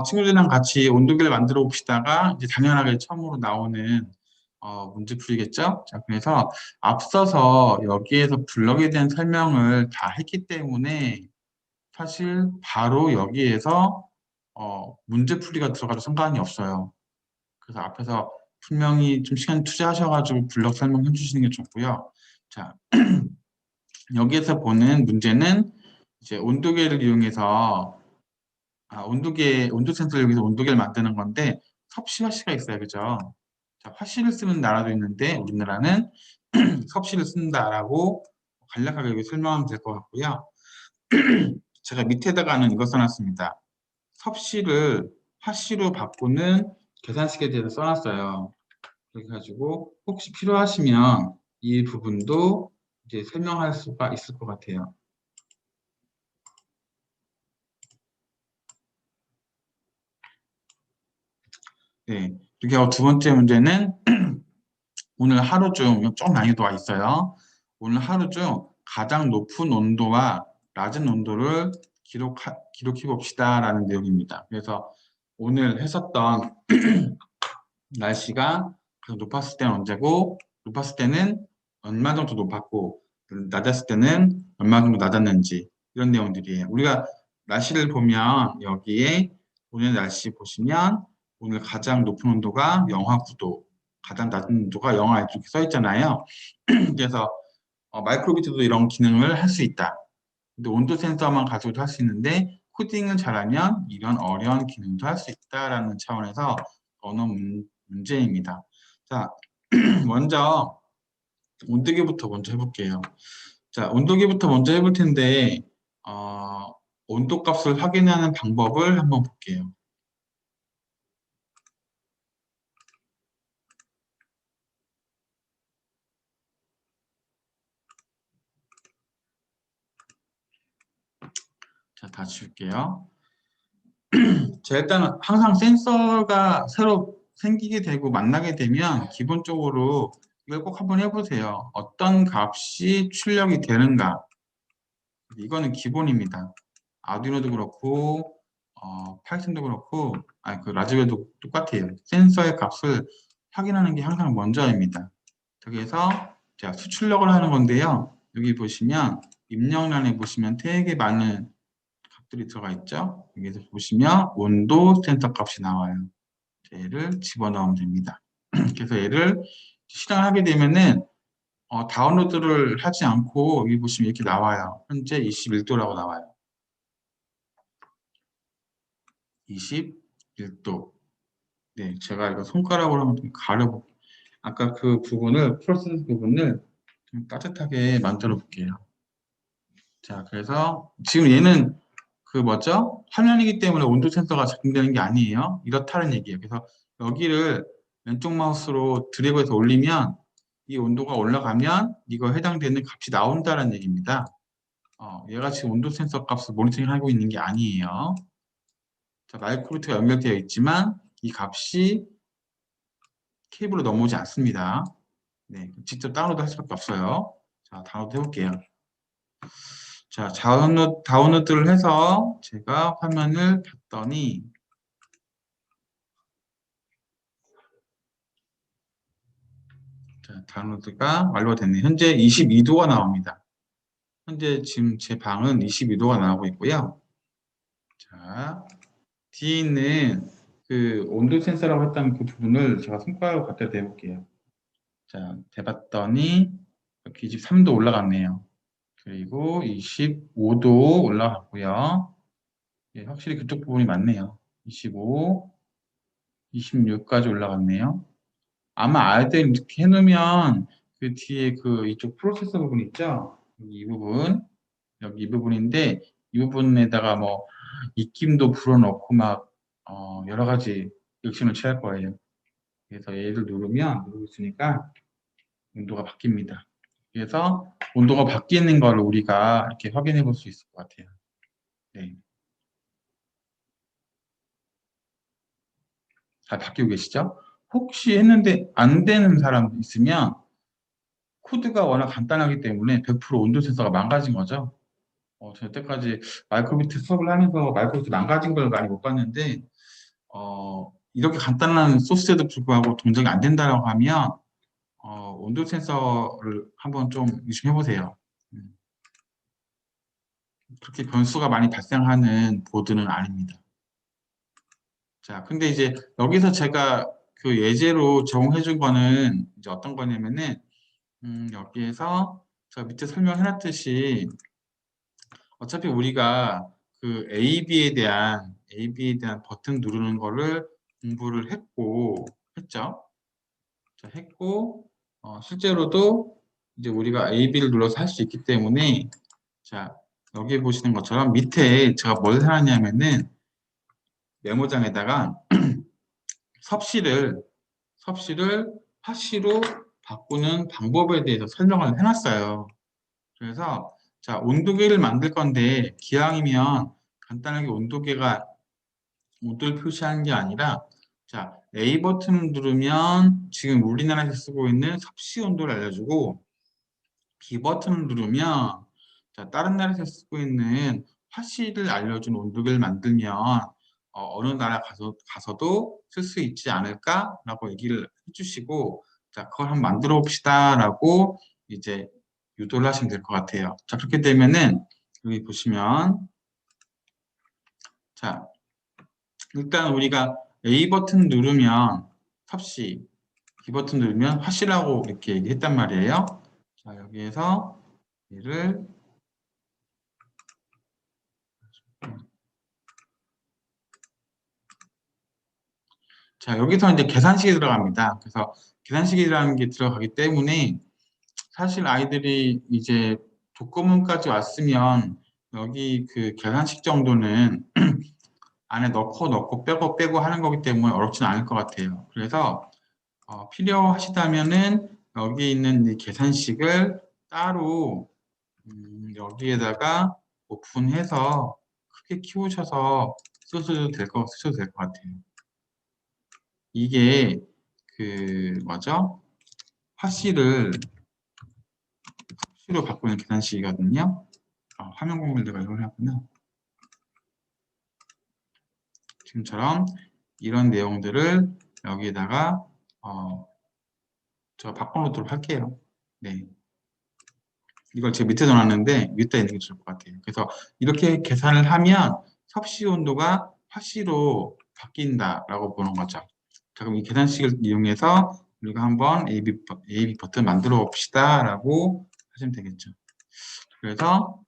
친구들이랑 같이 온도계를 만들어 봅시다가 이제 당연하게 처음으로 나오는 문제풀이겠죠? 자, 그래서 앞서서 여기에서 블럭에 대한 설명을 다 했기 때문에 사실 바로 여기에서 문제풀이가 들어가도 상관이 없어요. 그래서 앞에서 분명히 좀 시간 투자하셔가지고 블럭 설명해 주시는 게 좋고요. 자, 여기에서 보는 문제는 이제 온도계를 이용해서 온도 센서를 이용해서 온도계를 만드는 건데 섭씨 화씨가 있어요. 그죠? 자, 화씨를 쓰는 나라도 있는데 우리나라는 섭씨를 쓴다라고 간략하게 여기 설명하면 될 것 같고요. 제가 밑에다가는 이거 써놨습니다. 섭씨를 화씨로 바꾸는 계산식에 대해서 써놨어요. 그래가지고 혹시 필요하시면 이 부분도 이제 설명할 수가 있을 것 같아요. 네. 이렇게 하고 두 번째 문제는 오늘 하루 중, 좀 난이도가 있어요. 오늘 하루 중 가장 높은 온도와 낮은 온도를 기록해 봅시다 라는 내용입니다. 그래서 오늘 했었던 날씨가 가장 높았을 때는 언제고 높았을 때는 얼마 정도 높았고 낮았을 때는 얼마 정도 낮았는지 이런 내용들이에요. 우리가 날씨를 보면 여기에 오늘 날씨 보시면 오늘 가장 높은 온도가 영하 9도, 가장 낮은 온도가 영하 이렇게 써 있잖아요. 그래서 마이크로비트도 이런 기능을 할 수 있다. 근데 온도 센서만 가지고도 할 수 있는데 코딩을 잘하면 이런 어려운 기능도 할 수 있다라는 차원에서 언어 문제입니다. 자, 먼저 온도계부터 먼저 해볼게요. 자, 온도계부터 먼저 해볼 텐데 온도 값을 확인하는 방법을 한번 볼게요. 자, 다 지울게요. 자, 일단 항상 센서가 새로 생기게 되고 만나게 되면 기본적으로 이걸 꼭 한번 해보세요. 어떤 값이 출력이 되는가. 이거는 기본입니다. 아두이노도 그렇고 파이썬도 그렇고, 그 라즈베리도 똑같아요. 센서의 값을 확인하는 게 항상 먼저입니다. 여기에서 제가 수출력을 하는 건데요. 여기 보시면 입력란에 보시면 되게 많은 값들이 들어가 있죠. 여기서 보시면 온도 센서 값이 나와요. 얘를 집어넣으면 됩니다. 그래서 얘를 실행하게 되면은 다운로드를 하지 않고 여기 보시면 이렇게 나와요. 현재 21도라고 나와요. 21도. 네, 제가 이거 손가락으로 한번 좀 가려볼게요. 아까 그 부분을, 프로세스 부분을 좀 따뜻하게 만들어 볼게요. 자, 그래서 지금 얘는 그 뭐죠? 화면이기 때문에 온도 센서가 작동되는 게 아니에요. 이렇다는 얘기예요. 그래서 여기를 왼쪽 마우스로 드래그해서 올리면 이 온도가 올라가면 이거 해당되는 값이 나온다는 얘기입니다. 얘가 지금 온도 센서 값을 모니터링하고 있는 게 아니에요. 자, 마이크로비트가 연결되어 있지만 이 값이 케이블로 넘어오지 않습니다. 네, 직접 다운로드 할 수밖에 없어요. 자, 다운로드 해볼게요. 자, 다운로드를 해서 제가 화면을 봤더니 자, 다운로드가 완료됐네요. 현재 22도가 나옵니다. 현재 지금 제 방은 22도가 나오고 있고요. 자, 뒤에 있는 그 온도 센서라고 했던 그 부분을 제가 손가락으로 갖다 대볼게요. 자, 대봤더니 이렇게 23도 올라갔네요. 그리고 25도 올라갔고요. 예, 확실히 그쪽 부분이 맞네요. 25, 26까지 올라갔네요. 아마 아이들 이렇게 해놓으면 그 뒤에 그 이쪽 프로세서 부분 있죠? 이 부분, 여기 이 부분인데 이 부분에다가 뭐 입김도 불어넣고 막 여러 가지 액션을 취할 거예요. 그래서 얘를 누르고 있으니까 온도가 바뀝니다. 그래서 온도가 바뀌는 걸 우리가 이렇게 확인해 볼 수 있을 것 같아요. 네. 잘 바뀌고 계시죠? 혹시 했는데 안 되는 사람 있으면 코드가 워낙 간단하기 때문에 100% 온도 센서가 망가진 거죠. 저 여태까지 마이크로비트 수업을 하면서 마이크로비트 망가진 걸 많이 못 봤는데 이렇게 간단한 소스에도 불구하고 동작이 안 된다고 하면 온도 센서를 한번 좀 의심해 보세요. 그렇게 변수가 많이 발생하는 보드는 아닙니다. 자, 근데 이제 여기서 제가 그 예제로 제공해 준 거는 이제 어떤 거냐면은 여기에서 제가 밑에 설명해 놨듯이 어차피 우리가 그 AB에 대한 버튼 누르는 거를 공부를 했죠. 자, 했고 실제로도 이제 우리가 AB를 눌러서 할 수 있기 때문에 자, 여기 보시는 것처럼 밑에 제가 뭘 해놨냐면은 메모장에다가 섭씨를 파씨로 바꾸는 방법에 대해서 설명을 해놨어요. 그래서 자, 온도계를 만들 건데 기왕이면 간단하게 온도를 표시하는 게 아니라 자, A 버튼을 누르면 지금 우리나라에서 쓰고 있는 섭씨 온도를 알려주고 B 버튼을 누르면 자, 다른 나라에서 쓰고 있는 화씨를 알려준 온도계를 만들면 어느 나라 가서도 쓸 수 있지 않을까라고 얘기를 해주시고 자, 그걸 한번 만들어 봅시다라고 이제 유도를 하시면 될 것 같아요. 자, 그렇게 되면은 여기 보시면 자, 일단 우리가 A 버튼 누르면 섭씨, B 버튼 누르면 화씨라고 이렇게 얘기했단 말이에요. 자, 여기에서 얘를 자, 여기서 이제 계산식이 들어갑니다. 그래서 계산식이라는 게 들어가기 때문에 사실 아이들이 이제 독거문까지 왔으면 여기 그 계산식 정도는 안에 넣고 빼고 하는 거기 때문에 어렵지는 않을 것 같아요. 그래서 필요하시다면은 여기 있는 이 계산식을 따로 여기에다가 오픈해서 크게 키우셔서 쓰셔도 될 것 같아요. 이게 그 뭐죠? 화씨를 수로 바꾸는 계산식이거든요. 화면 공유를 내가 이걸 하구나. 지금처럼 이런 내용들을 여기에다가 제가 바꿔놓도록 할게요. 네. 이걸 제가 밑에 넣어놨는데 위에다 있는 게 좋을 것 같아요. 그래서 이렇게 계산을 하면 섭씨 온도가 화씨로 바뀐다라고 보는 거죠. 자, 그럼 이 계산식을 이용해서 우리가 한번 AB 버튼 만들어 봅시다 라고 하시면 되겠죠. 그래서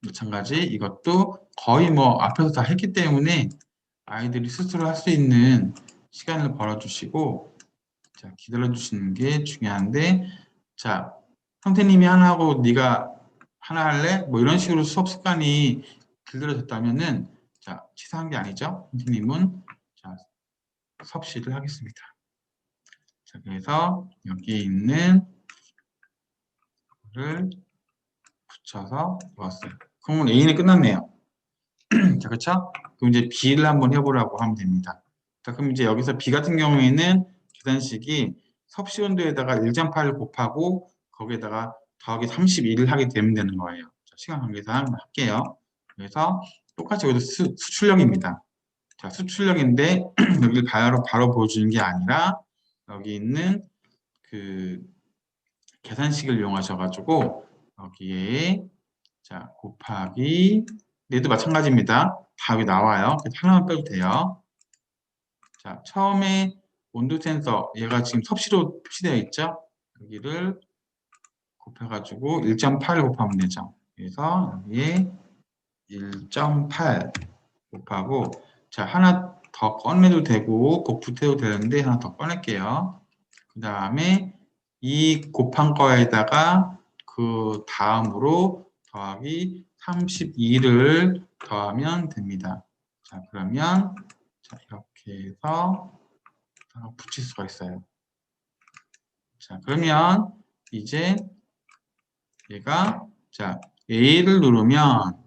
마찬가지 이것도 거의 뭐 앞에서 다 했기 때문에 아이들이 스스로 할 수 있는 시간을 벌어주시고, 자, 기다려주시는 게 중요한데, 자, 선생님이 하나 하고 네가 하나 할래? 뭐 이런 식으로 수업 습관이 길들여졌다면은, 자, 치사한 게 아니죠. 선생님은 자, 섭씨를 하겠습니다. 자, 그래서 여기에 있는 거를 붙여서 넣었어요. 그러면 A는 끝났네요. 자, 그렇죠? 그럼 이제 B를 한번 해보라고 하면 됩니다. 자, 그럼 이제 여기서 B 같은 경우에는 계산식이 섭씨 온도에다가 1.8을 곱하고 거기에다가 더하기 32를 하게 되면 되는 거예요. 자, 시간 관계상 할게요. 그래서 똑같이 여기서 수출력입니다. 자, 수출력인데 여기를 바로 보여주는 게 아니라 여기 있는 그 계산식을 이용하셔가지고 여기에 자 곱하기 얘도 마찬가지입니다. 답이 나와요. 그래서 하나만 빼도 돼요. 자, 처음에 온도 센서 얘가 지금 섭씨로 표시되어 있죠. 여기를 곱해가지고 1.8 곱하면 되죠. 그래서 여기에 1.8 곱하고 자 하나 더 꺼내도 되고 곱붙여도 되는데 하나 더 꺼낼게요. 그 다음에 이 곱한 거에다가 그 다음으로 더하기 32를 더하면 됩니다. 자, 그러면 자, 이렇게 해서 붙일 수가 있어요. 자, 그러면 이제 얘가 자, A를 누르면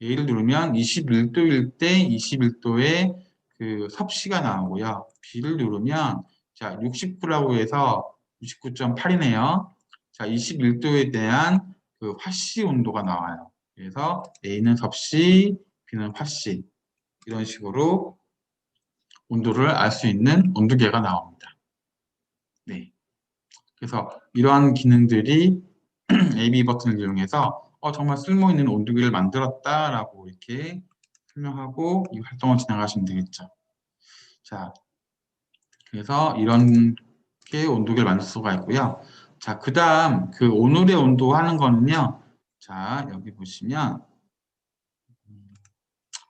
21도일 때 21도의 그 섭씨가 나오고요. B를 누르면 자 69라고 해서 69.8이네요. 자 21도에 대한 그 화씨 온도가 나와요. 그래서 A는 섭씨, B는 화씨 이런 식으로 온도를 알 수 있는 온도계가 나옵니다. 네. 그래서 이러한 기능들이 AB 버튼을 이용해서 정말 쓸모있는 온도계를 만들었다라고 이렇게 설명하고 이 활동을 진행하시면 되겠죠. 자, 그래서 이렇게 온도계를 만들 수가 있고요. 자, 그 다음 그 오늘의 온도 하는 거는요. 자, 여기 보시면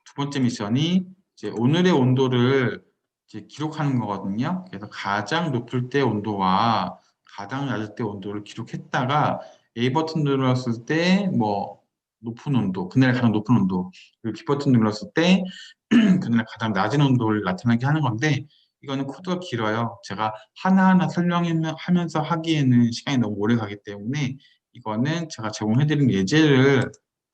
두 번째 미션이 이제 오늘의 온도를 이제 기록하는 거거든요. 그래서 가장 높을 때 온도와 가장 낮을 때 온도를 기록했다가 A 버튼 눌렀을 때 뭐 높은 온도, 그날 가장 높은 온도, 그리고 B 버튼 눌렀을 때 그날 가장 낮은 온도를 나타나게 하는 건데 이거는 코드가 길어요. 제가 하나하나 설명하면서 하기에는 시간이 너무 오래 가기 때문에 이거는 제가 제공해드린 예제를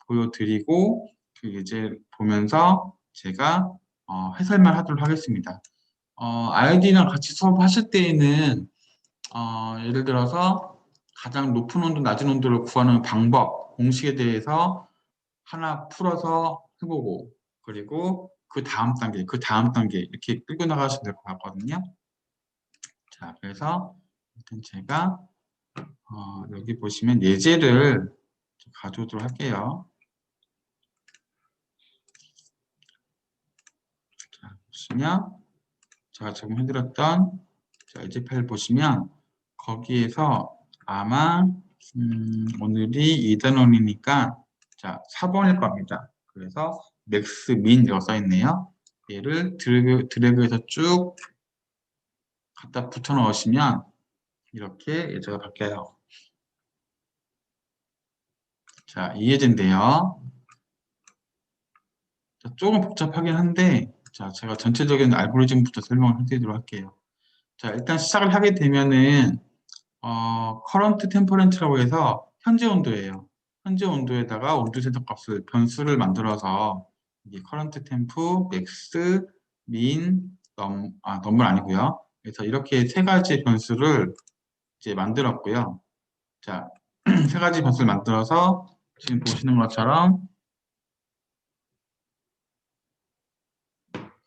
보여드리고 그 예제를 보면서 제가 해설만 하도록 하겠습니다. 아이들이랑 같이 수업하실 때에는 예를 들어서 가장 높은 온도, 낮은 온도를 구하는 방법, 공식에 대해서 하나 풀어서 해보고 그리고 그 다음 단계 이렇게 끌고 나가시면 될 것 같거든요. 자, 그래서 일단 제가 여기 보시면 예제를 가져오도록 할게요. 자, 보시면 제가 제공해드렸던 예제 파일 보시면 거기에서 아마 오늘이 2단원이니까 자 4번일 겁니다. 그래서 맥스 민 이라고 써있네요. 얘를 드래그해서 쭉 갖다 붙여 넣으시면 이렇게 예제가 바뀌어요. 자, 이 예제인데요. 자, 조금 복잡하긴 한데 자, 제가 전체적인 알고리즘부터 설명을 해드리도록 할게요. 자, 일단 시작을 하게 되면은 current temperature라고 해서 현재 온도예요. 현재 온도에다가 온도 센터 값을 변수를 만들어서 이게 current temp, max, min, number 아니고요. 그래서 이렇게 세 가지 변수를 이제 만들었고요. 자, 세 가지 변수를 만들어서 지금 보시는 것처럼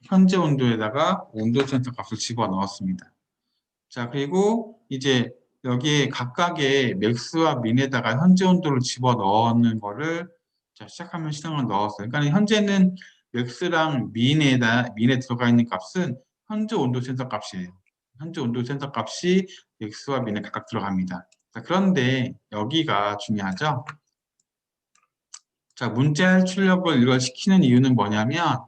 현재 온도에다가 온도 센서 값을 집어넣었습니다. 자, 그리고 이제 여기에 각각의 맥스와 민에다가 현재 온도를 집어넣는 거를 자, 시작하면 실행을 넣었어요. 그러니까 현재는 맥스랑 민에 들어가 있는 값은 현재 온도 센서 값이에요. 현재 온도 센서 값이 맥스와 민에 각각 들어갑니다. 자, 그런데 여기가 중요하죠. 자, 문자 출력을 이걸 시키는 이유는 뭐냐면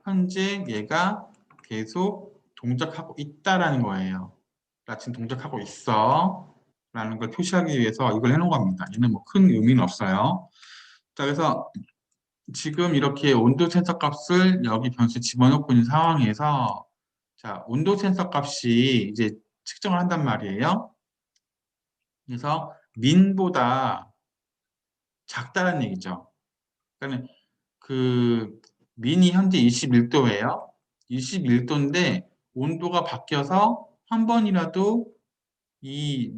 현재 얘가 계속 동작하고 있다라는 거예요. 나 지금 동작하고 있어 라는 걸 표시하기 위해서 이걸 해놓은 겁니다. 얘는 뭐 큰 의미는 없어요. 자, 그래서 지금 이렇게 온도 센서 값을 여기 변수에 집어넣고 있는 상황에서 자, 온도 센서 값이 이제 측정을 한단 말이에요. 그래서 민보다 작다는 얘기죠. 그러니까 그 민이 현재 21도예요. 21도인데 온도가 바뀌어서 한 번이라도 이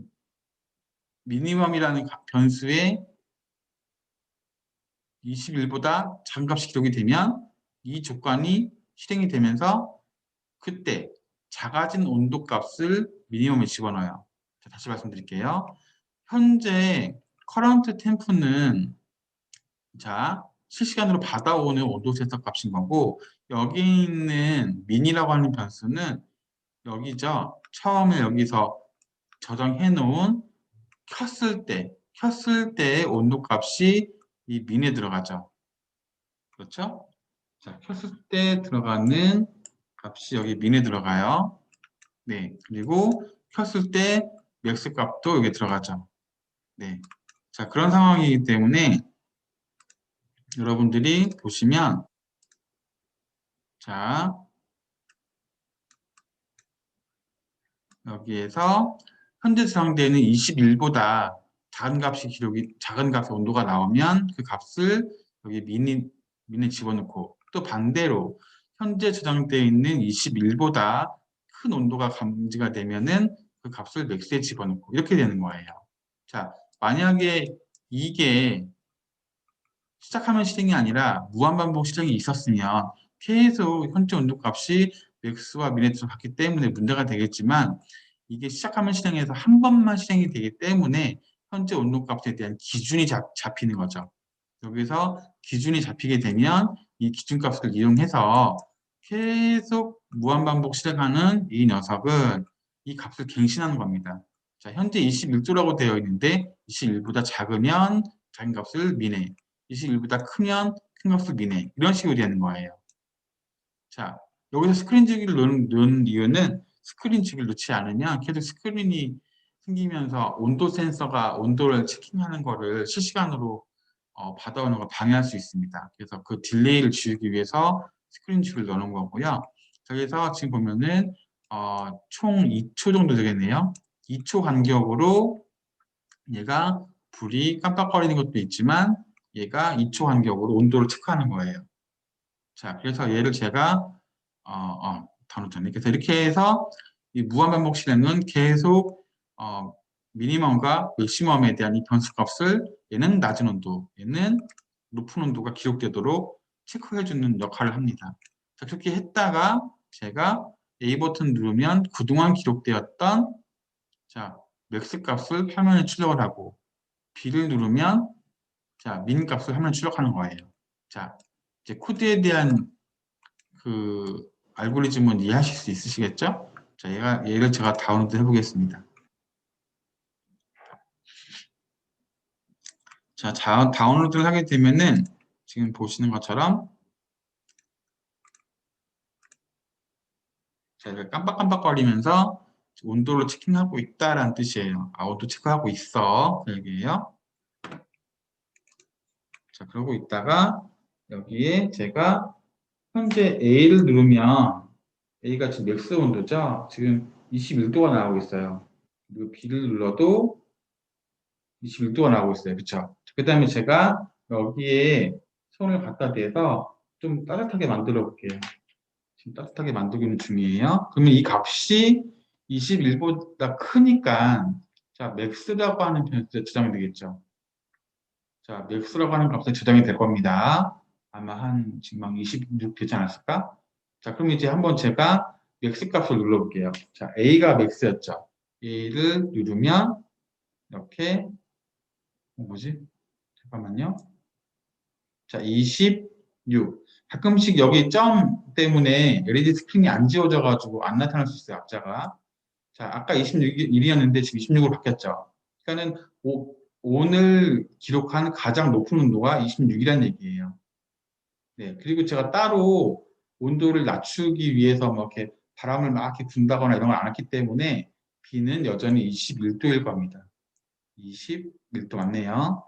미니멈이라는 변수에 21보다 작은 값이 기록이 되면 이 조건이 실행이 되면서 그때 작아진 온도 값을 미니멈에 집어넣어요. 자, 다시 말씀드릴게요. 현재 커런트 템프는 자, 실시간으로 받아오는 온도 센서 값인 거고 여기 있는 민이라고 하는 변수는 여기죠. 처음에 여기서 저장해 놓은 켰을 때의 온도 켰을 값이 이 민에 들어가죠. 그렇죠? 자, 켰을 때 들어가는 값이 여기 민에 들어가요. 네. 그리고 켰을 때 맥스 값도 여기 들어가죠. 네. 자, 그런 상황이기 때문에 여러분들이 보시면 자, 여기에서 현재 저장되는 21보다 작은 값의 온도가 나오면 그 값을 여기 민에 집어넣고 또 반대로 현재 저장되어 있는 21보다 큰 온도가 감지가 되면은 그 값을 맥스에 집어넣고 이렇게 되는 거예요. 자, 만약에 이게 시작하면 실행이 아니라 무한반복 실행이 있었으면 계속 현재 온도 값이 맥스와 민에 들어갔기 때문에 문제가 되겠지만 이게 시작하면 실행해서 한 번만 실행이 되기 때문에 현재 온도 값에 대한 기준이 잡히는 거죠. 여기서 기준이 잡히게 되면 이 기준값을 이용해서 계속 무한반복 실행하는 이 녀석은 이 값을 갱신하는 겁니다. 자, 현재 21도라고 되어 있는데 21보다 작으면 작은 값을 민에, 21보다 크면 큰 값을 민에 이런 식으로 되는 거예요. 자, 여기서 스크린 주기를 넣은 이유는 스크린 주기를 넣지 않으면 계속 스크린이 생기면서 온도 센서가 온도를 체킹하는 거를 실시간으로 받아오는 걸 방해할 수 있습니다. 그래서 그 딜레이를 줄이기 위해서 스크린 주기를 넣는 거고요. 그래서 지금 보면은 총 2초 정도 되겠네요. 2초 간격으로 얘가 불이 깜빡거리는 것도 있지만 얘가 2초 간격으로 온도를 체크하는 거예요. 자, 그래서 얘를 제가 다 놓쳤네. 그래서 이렇게 해서 이 무한반복 실행은 계속 미니멈과 맥시멈에 대한 이 변수값을 얘는 낮은 온도, 얘는 높은 온도가 기록되도록 체크해주는 역할을 합니다. 자, 그렇게 했다가 제가 A 버튼 누르면 그동안 기록되었던 자, 맥스 값을 화면에 출력을 하고 B를 누르면 자, 민 값을 화면에 출력하는 거예요. 자, 이제 코드에 대한 그 알고리즘은 이해하실 수 있으시겠죠? 자, 얘를 제가 다운로드 해보겠습니다. 자, 다운로드를 하게 되면은 지금 보시는 것처럼 자, 이렇게 깜빡깜빡거리면서 온도를 체킹하고 있다라는 뜻이에요. 온도 체크하고 있어. 그 얘기예요. 자, 그러고 있다가 여기에 제가 현재 A를 누르면 A가 지금 맥스 온도죠. 지금 21도가 나오고 있어요. 그리고 B를 눌러도 21도가 나오고 있어요. 그렇죠? 그 다음에 제가 여기에 손을 갖다 대서 좀 따뜻하게 만들어 볼게요. 지금 따뜻하게 만들고 있는 중이에요. 그러면 이 값이 21보다 크니까 자, 맥스라고 하는 변수에 저장이 되겠죠. 자, 맥스라고 하는 값에 저장이 될 겁니다. 아마 지금 한 26 되지 않았을까? 자, 그럼 이제 한번 제가 맥스 값을 눌러볼게요. 자, A가 맥스였죠. A를 누르면 이렇게 뭐지? 잠깐만요. 자, 26. 가끔씩 여기 점 때문에 LED 스크린이 안 지워져가지고 안 나타날 수 있어요, 앞자가. 자, 아까 26일이었는데 지금 26으로 바뀌었죠. 그러니까는 오늘 기록한 가장 높은 온도가 26이라는 얘기예요. 네, 그리고 제가 따로 온도를 낮추기 위해서 뭐 이렇게 바람을 막 이렇게 분다거나 이런 걸 안 했기 때문에 B는 여전히 21도일 겁니다. 21도 맞네요.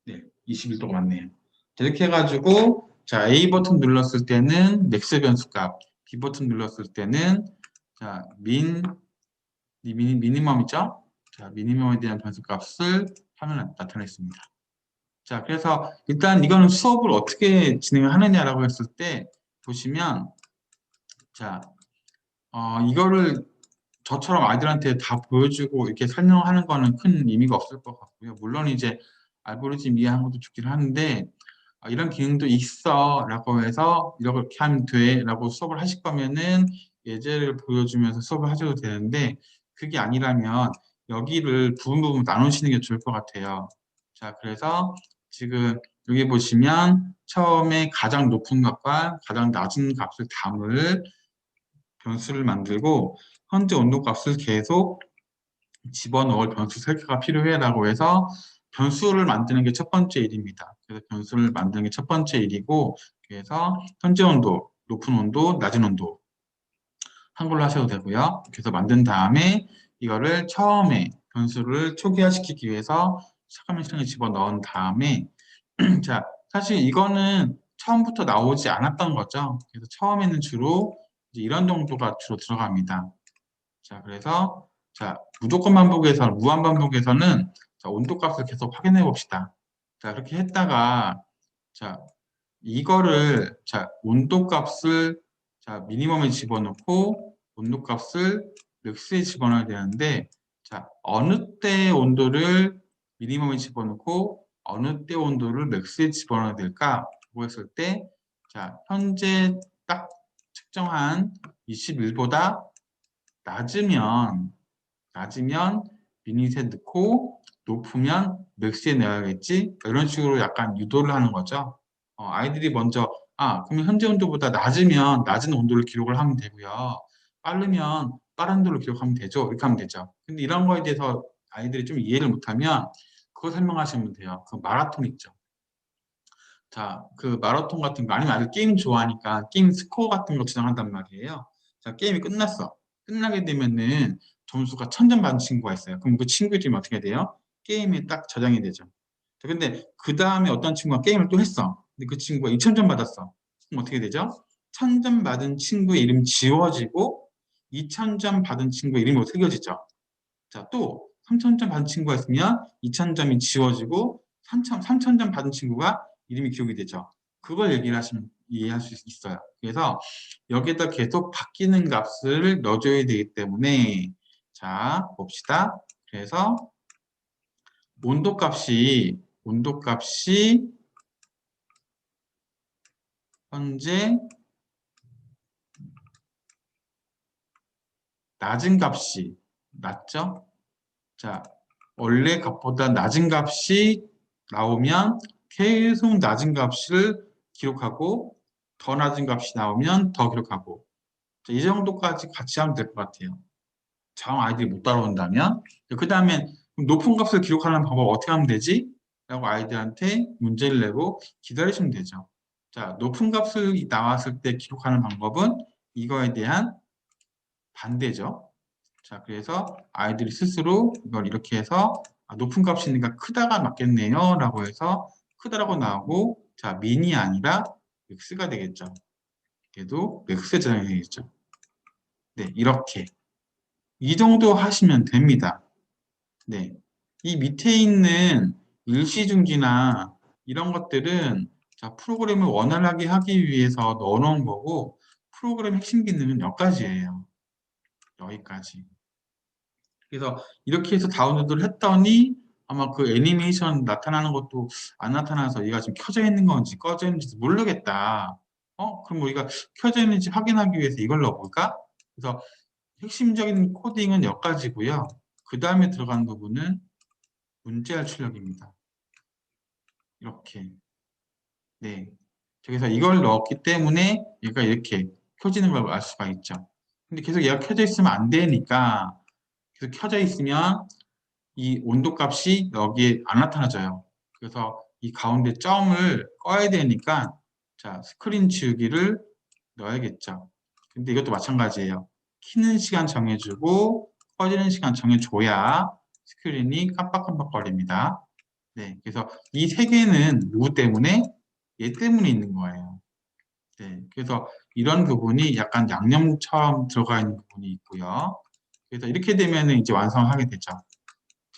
네, 21도가 맞네요. 자, 이렇게 해가지고 자, A 버튼 눌렀을 때는 맥스 변수값, B 버튼 눌렀을 때는 자, 미니멈이죠? 자, 미니멈에 대한 변수값을 화면에 나타냈습니다. 자, 그래서 일단 이거는 수업을 어떻게 진행을 하느냐라고 했을 때 보시면 자, 이거를 저처럼 아이들한테 다 보여주고 이렇게 설명하는 거는 큰 의미가 없을 것 같고요. 물론 이제 알고리즘 이해하는 것도 좋긴 하는데 이런 기능도 있어 라고 해서 이렇게 하면 돼 라고 수업을 하실 거면은 예제를 보여주면서 수업을 하셔도 되는데 그게 아니라면 여기를 부분 나누시는 게 좋을 것 같아요. 자, 그래서 지금 여기 보시면 처음에 가장 높은 값과 가장 낮은 값을 담을 변수를 만들고 현재 온도 값을 계속 집어넣을 변수 3개가 필요해라고 해서 변수를 만드는 게 첫 번째 일입니다. 그래서 변수를 만드는 게 첫 번째 일이고 그래서 현재 온도, 높은 온도, 낮은 온도 한글로 하셔도 되고요. 그래서 만든 다음에 이거를 처음에 변수를 초기화시키기 위해서 잠깐만 시간에 집어넣은 다음에 자, 사실 이거는 처음부터 나오지 않았던 거죠. 그래서 처음에는 주로 이제 이런 정도가 주로 들어갑니다. 자, 그래서 자, 무조건 반복에서 무한 반복에서는 자, 온도 값을 계속 확인해 봅시다. 자, 그렇게 했다가 자, 이거를 자, 온도 값을 자, 미니멈에 집어넣고 온도 값을 맥스에 집어넣어야 되는데 자, 어느 때 온도를 미니멈에 집어넣고 어느 때 온도를 맥스에 집어넣어야 될까?라고 했을 때 자, 현재 딱 측정한 21보다 낮으면 미닛에 넣고 높으면 맥스에 넣어야겠지 이런 식으로 약간 유도를 하는 거죠. 아이들이 먼저 그러면 현재 온도보다 낮으면 낮은 온도를 기록을 하면 되고요. 빠르면 빠른 온도를 기록하면 되죠. 이렇게 하면 되죠. 근데 이런 거에 대해서 아이들이 좀 이해를 못하면 그거 설명하시면 돼요. 그 마라톤 있죠. 자, 그 마라톤 같은 거 아니면 아직 게임 좋아하니까 게임 스코어 같은 거 지정한단 말이에요. 자, 게임이 끝났어. 끝나게 되면은 점수가 1000점 받은 친구가 있어요. 그럼 그 친구 이름이 어떻게 돼요? 게임에 딱 저장이 되죠. 자, 근데 그 다음에 어떤 친구가 게임을 또 했어. 근데 그 친구가 2000점 받았어. 그럼 어떻게 되죠? 1000점 받은 친구의 이름이 지워지고 2000점 받은 친구의 이름이 새겨지죠. 자, 또 3000점 받은 친구가 있으면 2000점이 지워지고 3000점 받은 친구가 이름이 기억이 되죠. 그걸 얘기를 하시면 이해할 수 있어요. 그래서 여기에다 계속 바뀌는 값을 넣어줘야 되기 때문에 자, 봅시다. 그래서 온도값이 현재 낮은 값이 낮죠? 자, 원래 값보다 낮은 값이 나오면 계속 낮은 값을 기록하고 더 낮은 값이 나오면 더 기록하고 자, 이 정도까지 같이 하면 될 것 같아요. 정 아이들이 못 따라온다면 그 다음에 높은 값을 기록하는 방법 어떻게 하면 되지? 라고 아이들한테 문제를 내고 기다리시면 되죠. 자, 높은 값을 나왔을 때 기록하는 방법은 이거에 대한 반대죠. 자, 그래서 아이들이 스스로 이걸 이렇게 해서 높은 값이니까 크다가 맞겠네요. 라고 해서 크다라고 나오고 자, 민이 아니라 맥스가 되겠죠. 얘도 맥스에 저장이 되겠죠. 네, 이렇게. 이 정도 하시면 됩니다. 네. 이 밑에 있는 일시중지나 이런 것들은 자, 프로그램을 원활하게 하기 위해서 넣어놓은 거고 프로그램 핵심 기능은 여기까지예요. 여기까지. 그래서 이렇게 해서 다운로드를 했더니 아마 그 애니메이션 나타나는 것도 안 나타나서 얘가 지금 켜져 있는 건지 꺼져 있는지 모르겠다. 그럼 우리가 켜져 있는지 확인하기 위해서 이걸 넣어볼까? 그래서 핵심적인 코딩은 여기까지고요. 그 다음에 들어가는 부분은 문제알 출력입니다. 이렇게. 네. 그래서 이걸 넣었기 때문에 얘가 이렇게 켜지는 걸 알 수가 있죠. 근데 계속 얘가 켜져 있으면 안 되니까 계속 켜져 있으면 이 온도 값이 여기에 안 나타나져요. 그래서 이 가운데 점을 꺼야 되니까 자, 스크린 지우기를 넣어야겠죠. 근데 이것도 마찬가지예요. 키는 시간 정해주고 꺼지는 시간 정해줘야 스크린이 깜빡깜빡거립니다. 네, 그래서 이 세 개는 누구 때문에? 얘 때문에 있는 거예요. 네, 그래서 이런 부분이 약간 양념처럼 들어가 있는 부분이 있고요. 그래서 이렇게 되면은 이제 완성하게 되죠.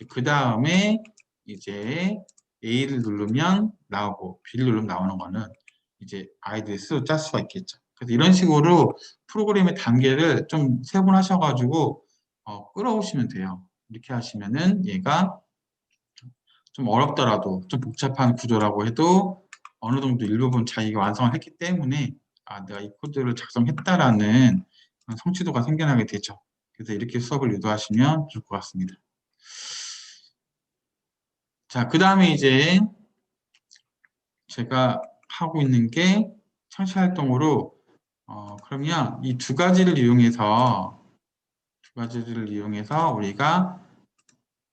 그 다음에 이제 A를 누르면 나오고 B를 누르면 나오는 거는 이제 아이들 수로 짤 수가 있겠죠. 그래서 이런 식으로 프로그램의 단계를 좀 세분하셔가지고 끌어오시면 돼요. 이렇게 하시면은 얘가 좀 어렵더라도 좀 복잡한 구조라고 해도 어느 정도 일부분 자기가 완성을 했기 때문에 내가 이 코드를 작성했다라는 그런 성취도가 생겨나게 되죠. 그래서 이렇게 수업을 유도하시면 좋을 것 같습니다. 자, 그 다음에 이제 제가 하고 있는 게 창시 활동으로 그러면 이 두 가지를 이용해서 우리가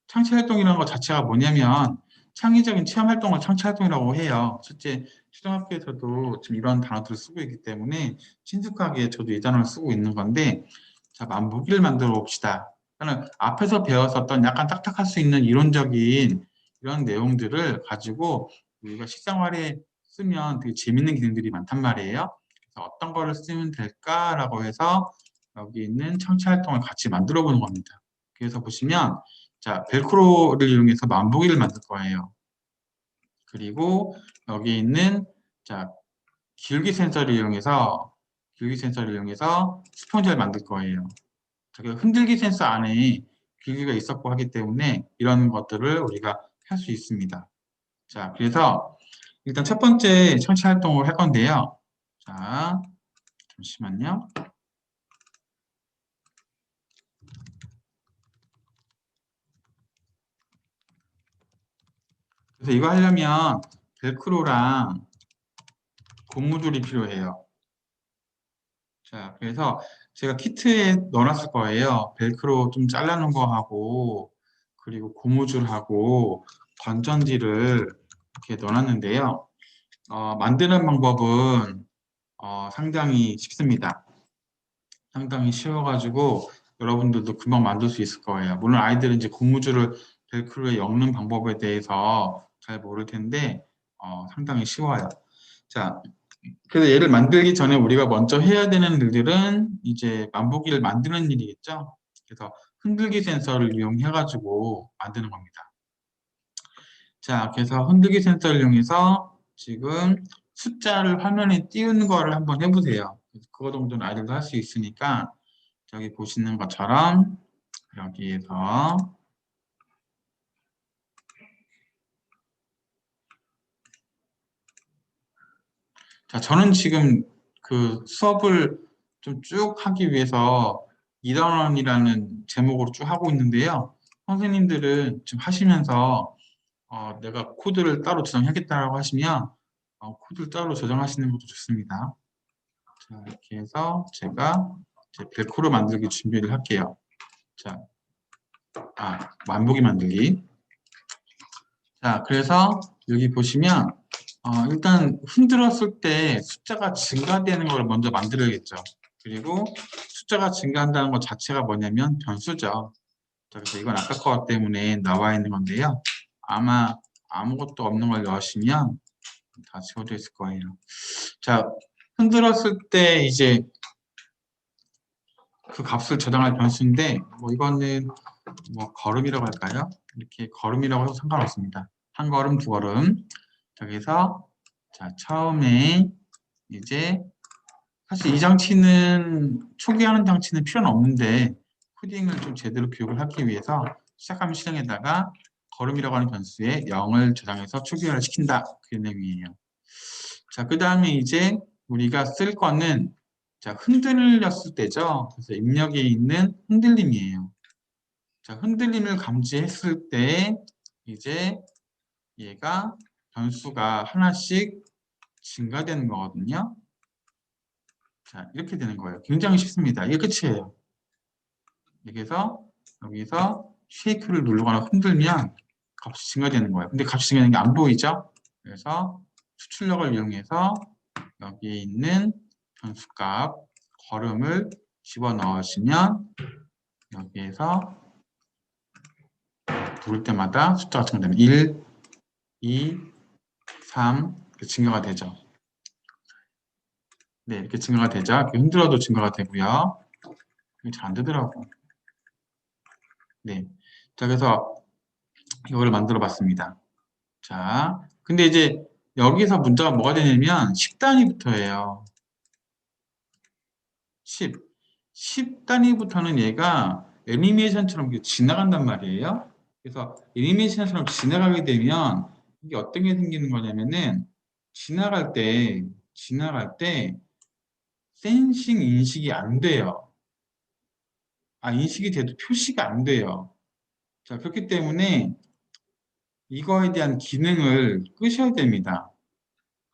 창시 활동이라는 것 자체가 뭐냐면 창의적인 체험 활동을 창시 활동이라고 해요. 실제 초등학교에서도 지금 이런 단어들을 쓰고 있기 때문에 친숙하게 저도 이 단어를 쓰고 있는 건데 자, 만보기를 만들어 봅시다. 저는 앞에서 배웠었던 약간 딱딱할 수 있는 이론적인 이런 내용들을 가지고 우리가 실생활에 쓰면 되게 재밌는 기능들이 많단 말이에요. 그래서 어떤 거를 쓰면 될까라고 해서 여기 있는 청취 활동을 같이 만들어 보는 겁니다. 그래서 보시면 자, 벨크로를 이용해서 만보기를 만들 거예요. 그리고 여기 있는 자, 기울기 센서를 이용해서 수평제를 만들 거예요. 저기 흔들기 센서 안에 기기가 있었고 하기 때문에 이런 것들을 우리가 할 수 있습니다. 자, 그래서 일단 첫 번째 청취 활동을 할 건데요. 자, 잠시만요. 그래서 이거 하려면 벨크로랑 고무줄이 필요해요. 자, 그래서 제가 키트에 넣어놨을 거예요. 벨크로 좀 잘라놓은 거 하고, 그리고 고무줄하고 건전지를 이렇게 넣어놨는데요. 만드는 방법은 상당히 쉽습니다. 상당히 쉬워가지고 여러분들도 금방 만들 수 있을 거예요. 물론 아이들은 이제 고무줄을 벨크로에 엮는 방법에 대해서 잘 모를 텐데 상당히 쉬워요. 자, 그래서 얘를 만들기 전에 우리가 먼저 해야 되는 일들은 이제 만보기를 만드는 일이겠죠. 그래서 흔들기 센서를 이용해가지고 만드는 겁니다. 자, 그래서 흔들기 센서를 이용해서 지금 숫자를 화면에 띄우는 거를 한번 해보세요. 그거 정도는 아이들도 할 수 있으니까 여기 보시는 것처럼 여기에서 자, 저는 지금 그 수업을 좀 쭉 하기 위해서 2단원이라는 제목으로 쭉 하고 있는데요. 선생님들은 지금 하시면서 내가 코드를 따로 저장하겠다라고 하시면 코드를 따로 저장하시는 것도 좋습니다. 자, 이렇게 해서 제가 제 벨크로 만들기 준비를 할게요. 자, 만보기 만들기. 자, 그래서 여기 보시면 일단 흔들었을 때 숫자가 증가되는 걸 먼저 만들어야겠죠. 그리고 숫자가 증가한다는 것 자체가 뭐냐면 변수죠. 자, 그래서 이건 아까 거 때문에 나와 있는 건데요. 아마 아무것도 없는 걸 넣으시면 다 지워져 있을 거예요. 자, 흔들었을 때 이제 그 값을 저장할 변수인데 뭐 이거는 뭐 걸음이라고 할까요? 이렇게 걸음이라고 해도 상관없습니다. 한 걸음, 두 걸음. 자, 그래서 자, 처음에 이제 사실 이 장치는 초기화하는 장치는 필요는 없는데 코딩을 좀 제대로 교육을 하기 위해서 시작하면 실행에다가 걸음이라고 하는 변수에 0을 저장해서 초기화를 시킨다. 그 내용이에요. 자, 그 다음에 이제 우리가 쓸 거는 자, 흔들렸을 때죠. 그래서 입력에 있는 흔들림이에요. 자, 흔들림을 감지했을 때 이제 얘가 변수가 하나씩 증가되는 거거든요. 자, 이렇게 되는 거예요. 굉장히 쉽습니다. 이게 끝이에요. 여기서 여기서 쉐이크를 누르거나 흔들면 값이 증가되는 거예요. 근데 값이 증가되는 게 안 보이죠? 그래서 추출력을 이용해서 여기에 있는 변수값 걸음을 집어넣으시면 여기에서 누를 때마다 숫자가 증가되면 1, 2, 3 이렇게 증가가 되죠. 네, 이렇게 증가가 되죠. 이렇게 흔들어도 증가가 되고요. 이게 잘 안 되더라고. 네. 자, 그래서 이걸 만들어 봤습니다. 자, 근데 이제 여기서 문제가 뭐가 되냐면 10단위부터예요. 10 단위부터는 얘가 애니메이션처럼 이렇게 지나간단 말이에요. 그래서 애니메이션처럼 지나가게 되면 이게 어떤 게 생기는 거냐면은 지나갈 때 센싱 인식이 안 돼요. 인식이 돼도 표시가 안 돼요. 자, 그렇기 때문에 이거에 대한 기능을 끄셔야 됩니다.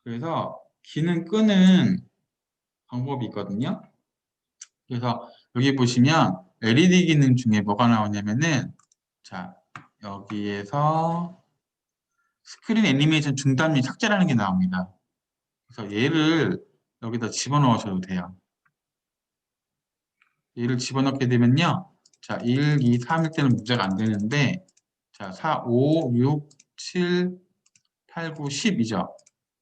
그래서 기능 끄는 방법이 있거든요. 그래서 여기 보시면 LED 기능 중에 뭐가 나오냐면은 자, 여기에서 스크린 애니메이션 중단 및 삭제라는 게 나옵니다. 그래서 얘를 여기다 집어넣으셔도 돼요. 얘를 집어넣게 되면요. 자, 1, 2, 3일 때는 문제가 안 되는데 자, 4, 5, 6, 7, 8, 9, 10이죠.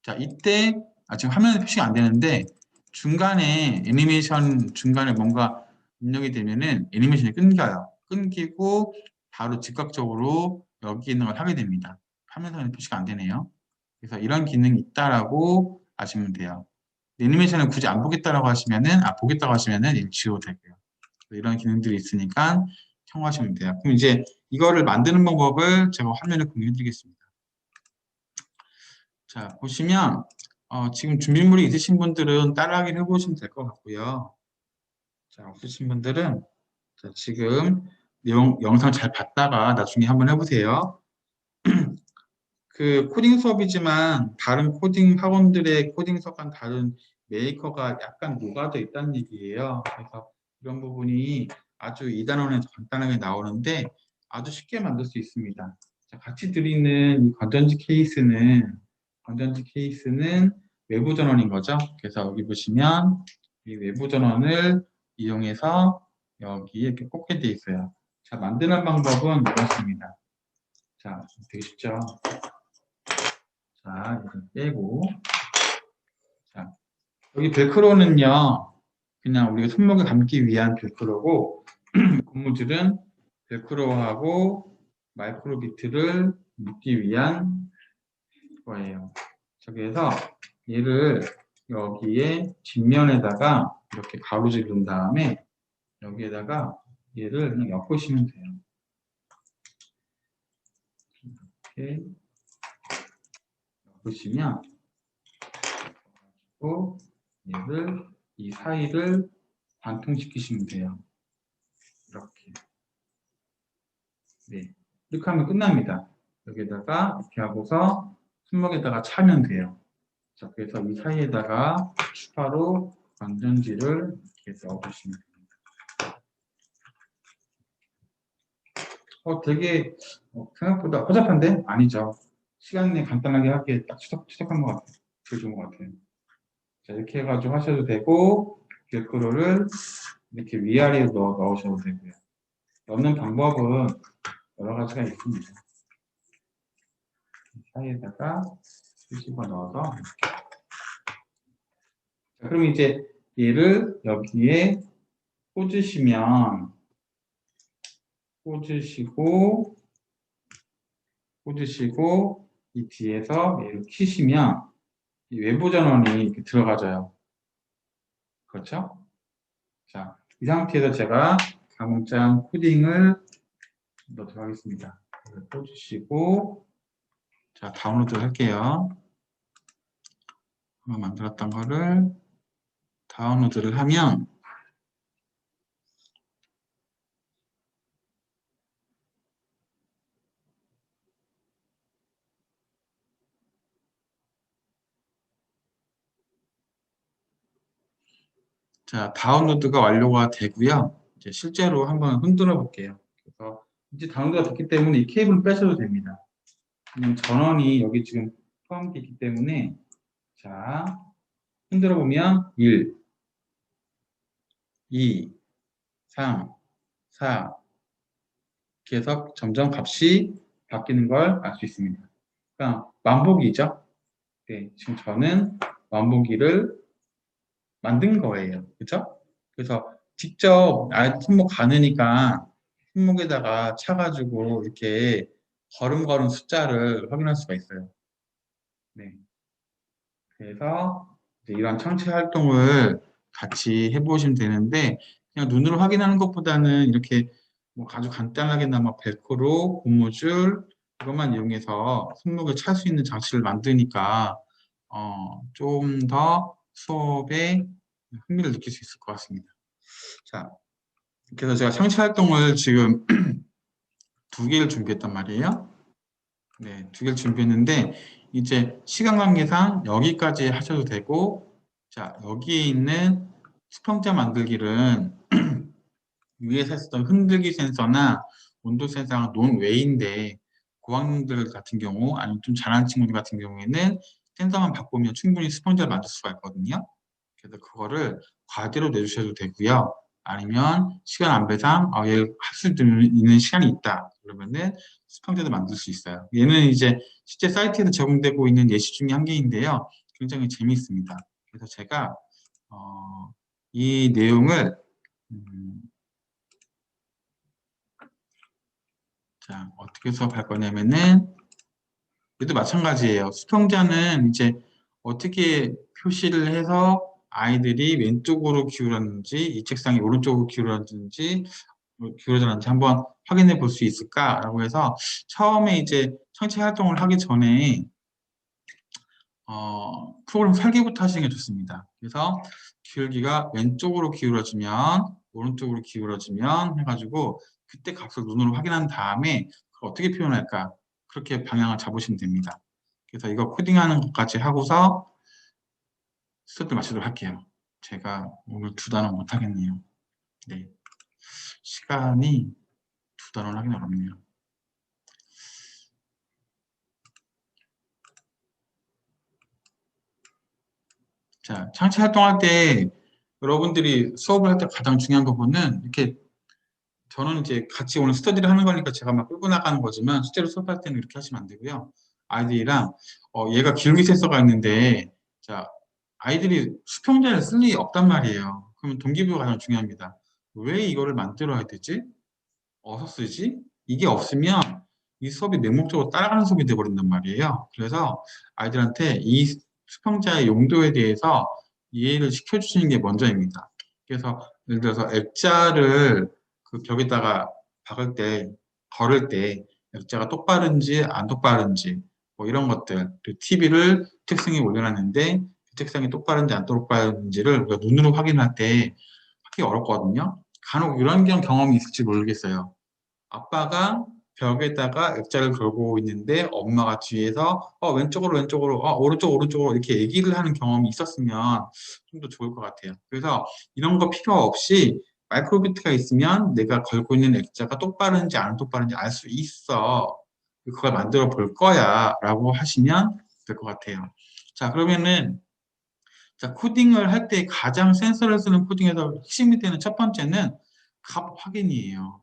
자, 이때 지금 화면에 표시가 안 되는데 중간에 애니메이션 중간에 뭔가 입력이 되면은 애니메이션이 끊겨요. 끊기고 바로 즉각적으로 여기 있는 걸 하게 됩니다. 화면상에 표시가 안 되네요. 그래서 이런 기능이 있다라고 아시면 돼요. 애니메이션을 굳이 안 보겠다라고 하시면은 보겠다고 하시면은 이거 지워도 되고요. 이런 기능들이 있으니까 참고하시면 돼요. 그럼 이제 이거를 만드는 방법을 제가 화면에 공유해 드리겠습니다. 자, 보시면 지금 준비물이 있으신 분들은 따라하기를 해보시면 될 것 같고요. 자, 없으신 분들은 자, 지금 영상 잘 봤다가 나중에 한번 해보세요. 그 코딩 수업이지만 다른 코딩 학원들의 코딩 수업과는 다른 메이커가 약간 녹아져 있다는 얘기예요. 그래서 이런 부분이 아주 2단원에서 간단하게 나오는데 아주 쉽게 만들 수 있습니다. 자, 같이 드리는 이 건전지 케이스는 외부 전원인 거죠. 그래서 여기 보시면 이 외부 전원을 이용해서 여기에 이렇게 꽂게 되어 있어요. 자, 만드는 방법은 이렇습니다. 자, 되게 쉽죠. 자, 이걸 빼고. 자, 여기 벨크로는요, 그냥 우리가 손목에 감기 위한 벨크로고, 고무줄은 벨크로하고 마이크로비트를 묶기 위한 거예요. 자, 그래서 얘를 여기에 뒷면에다가 이렇게 가로질 른 다음에 여기에다가 얘를 그냥 엮으시면 돼요. 이렇게 엮으시면 또 얘를 이 사이를 관통시키시면 돼요. 이렇게. 네. 이렇게 하면 끝납니다. 여기다가 이렇게 하고서 손목에다가 차면 돼요. 자, 그래서 이 사이에다가 추가로 건전지를 이렇게 넣어주시면 됩니다. 되게 생각보다 허접한데? 아니죠. 시간 내에 간단하게 하기에 딱 추적한 것 같아요. 되게 좋은 것 같아요. 자, 이렇게 해가지고 하셔도 되고, 벨크로를 이렇게 위아래에 넣으셔도 되고요. 넣는 방법은 여러 가지가 있습니다. 사이에다가 수십어 넣어서 자, 그럼 이제 얘를 여기에 꽂으시면 꽂으시고 이 뒤에서 얘를 키시면 이 외부 전원이 이렇게 들어가져요. 그렇죠? 자, 이 상태에서 제가 가공장 코딩을 넣도록 하겠습니다. 꽂으시고 자, 다운로드 할게요. 한번 만들었던 거를 다운로드를 하면 자, 다운로드가 완료가 되고요. 이제 실제로 한번 흔들어 볼게요. 그래서 이제 다운로드가 됐기 때문에 이 케이블을 빼셔도 됩니다. 그냥 전원이 여기 지금 포함되어 있기 때문에 자, 흔들어 보면 1, 2, 3, 4 이렇게 해서 점점 값이 바뀌는 걸 알 수 있습니다. 그러니까 만보기죠. 네, 지금 저는 만보기를 만든 거예요. 그죠? 그래서 직접 아이들 손목 가느니까 손목에다가 차가지고 이렇게 걸음걸음 숫자를 확인할 수가 있어요. 네. 그래서 이제 이런 청취 활동을 같이 해보시면 되는데 그냥 눈으로 확인하는 것보다는 이렇게 뭐 아주 간단하게나마 벨크로, 고무줄 이것만 이용해서 손목을 찰 수 있는 장치를 만드니까 좀 더 수업에 흥미를 느낄 수 있을 것 같습니다. 자, 그래서 제가 청취 활동을 지금 두 개를 준비했단 말이에요. 네, 두 개를 준비했는데 이제 시간 관계상 여기까지 하셔도 되고 자, 여기에 있는 수평자 만들기는 위에서 했었던 흔들기 센서나 온도 센서가 논외인데 고학년들 같은 경우 아니면 좀 잘하는 친구들 같은 경우에는 센서만 바꾸면 충분히 스펀지를 만들 수가 있거든요. 그래서 그거를 과대로 내주셔도 되고요. 아니면 시간 안배상 얘 학습 있는 시간이 있다. 그러면은 수평자도 만들 수 있어요. 얘는 이제 실제 사이트에서 제공되고 있는 예시 중에 한 개인데요. 굉장히 재미있습니다. 그래서 제가 이 내용을 음, 자 어떻게 수업할 거냐면은 얘도 마찬가지예요. 수평자는 이제 어떻게 표시를 해서 아이들이 왼쪽으로 기울었는지 이 책상이 오른쪽으로 기울어졌는지 한번 확인해 볼 수 있을까라고 해서 처음에 이제 청취 활동을 하기 전에 프로그램 설계부터 하시는 게 좋습니다. 그래서 기울기가 왼쪽으로 기울어지면 오른쪽으로 기울어지면 해가지고 그때 값을 눈으로 확인한 다음에 그걸 어떻게 표현할까 그렇게 방향을 잡으시면 됩니다. 그래서 이거 코딩하는 것까지 하고서 수업을 마치도록 할게요. 제가 오늘 두 단원 못하겠네요. 네, 시간이 두 단원 하긴 어렵네요. 자, 창체 활동할 때 여러분들이 수업을 할 때 가장 중요한 부분은 이렇게 저는 이제 같이 오늘 스터디를 하는 거니까 제가 막 끌고 나가는 거지만 실제로 수업할 때는 이렇게 하시면 안 되고요. 아이들이랑 얘가 기울기 센서가 있는데 자 아이들이 수평자를 쓸 일이 없단 말이에요. 그러면 동기부여가 가장 중요합니다. 왜 이거를 만들어야 되지? 어디서 쓰지? 이게 없으면 이 수업이 맹목적으로 따라가는 수업이 돼버린단 말이에요. 그래서 아이들한테 이 수평자의 용도에 대해서 이해를 시켜주시는 게 먼저입니다. 그래서 예를 들어서 액자를 그 벽에다가 박을 때, 걸을 때 액자가 똑바른지 안 똑바른지 뭐 이런 것들 그리고 TV를 책상에 올려놨는데 그 책상이 똑바른지 안 똑바른지를 우리가 눈으로 확인할 때 하기 어렵거든요. 간혹 이런 경험이 있을지 모르겠어요. 아빠가 벽에다가 액자를 걸고 있는데 엄마가 뒤에서 왼쪽으로 오른쪽으로 이렇게 얘기를 하는 경험이 있었으면 좀 더 좋을 것 같아요. 그래서 이런 거 필요 없이 마이크로비트가 있으면 내가 걸고 있는 액자가 똑바른지 안 똑바른지 알 수 있어. 그걸 만들어 볼 거야 라고 하시면 될 것 같아요. 자, 그러면은 자, 코딩을 할 때 가장 센서를 쓰는 코딩에서 핵심이 되는 첫 번째는 값 확인이에요.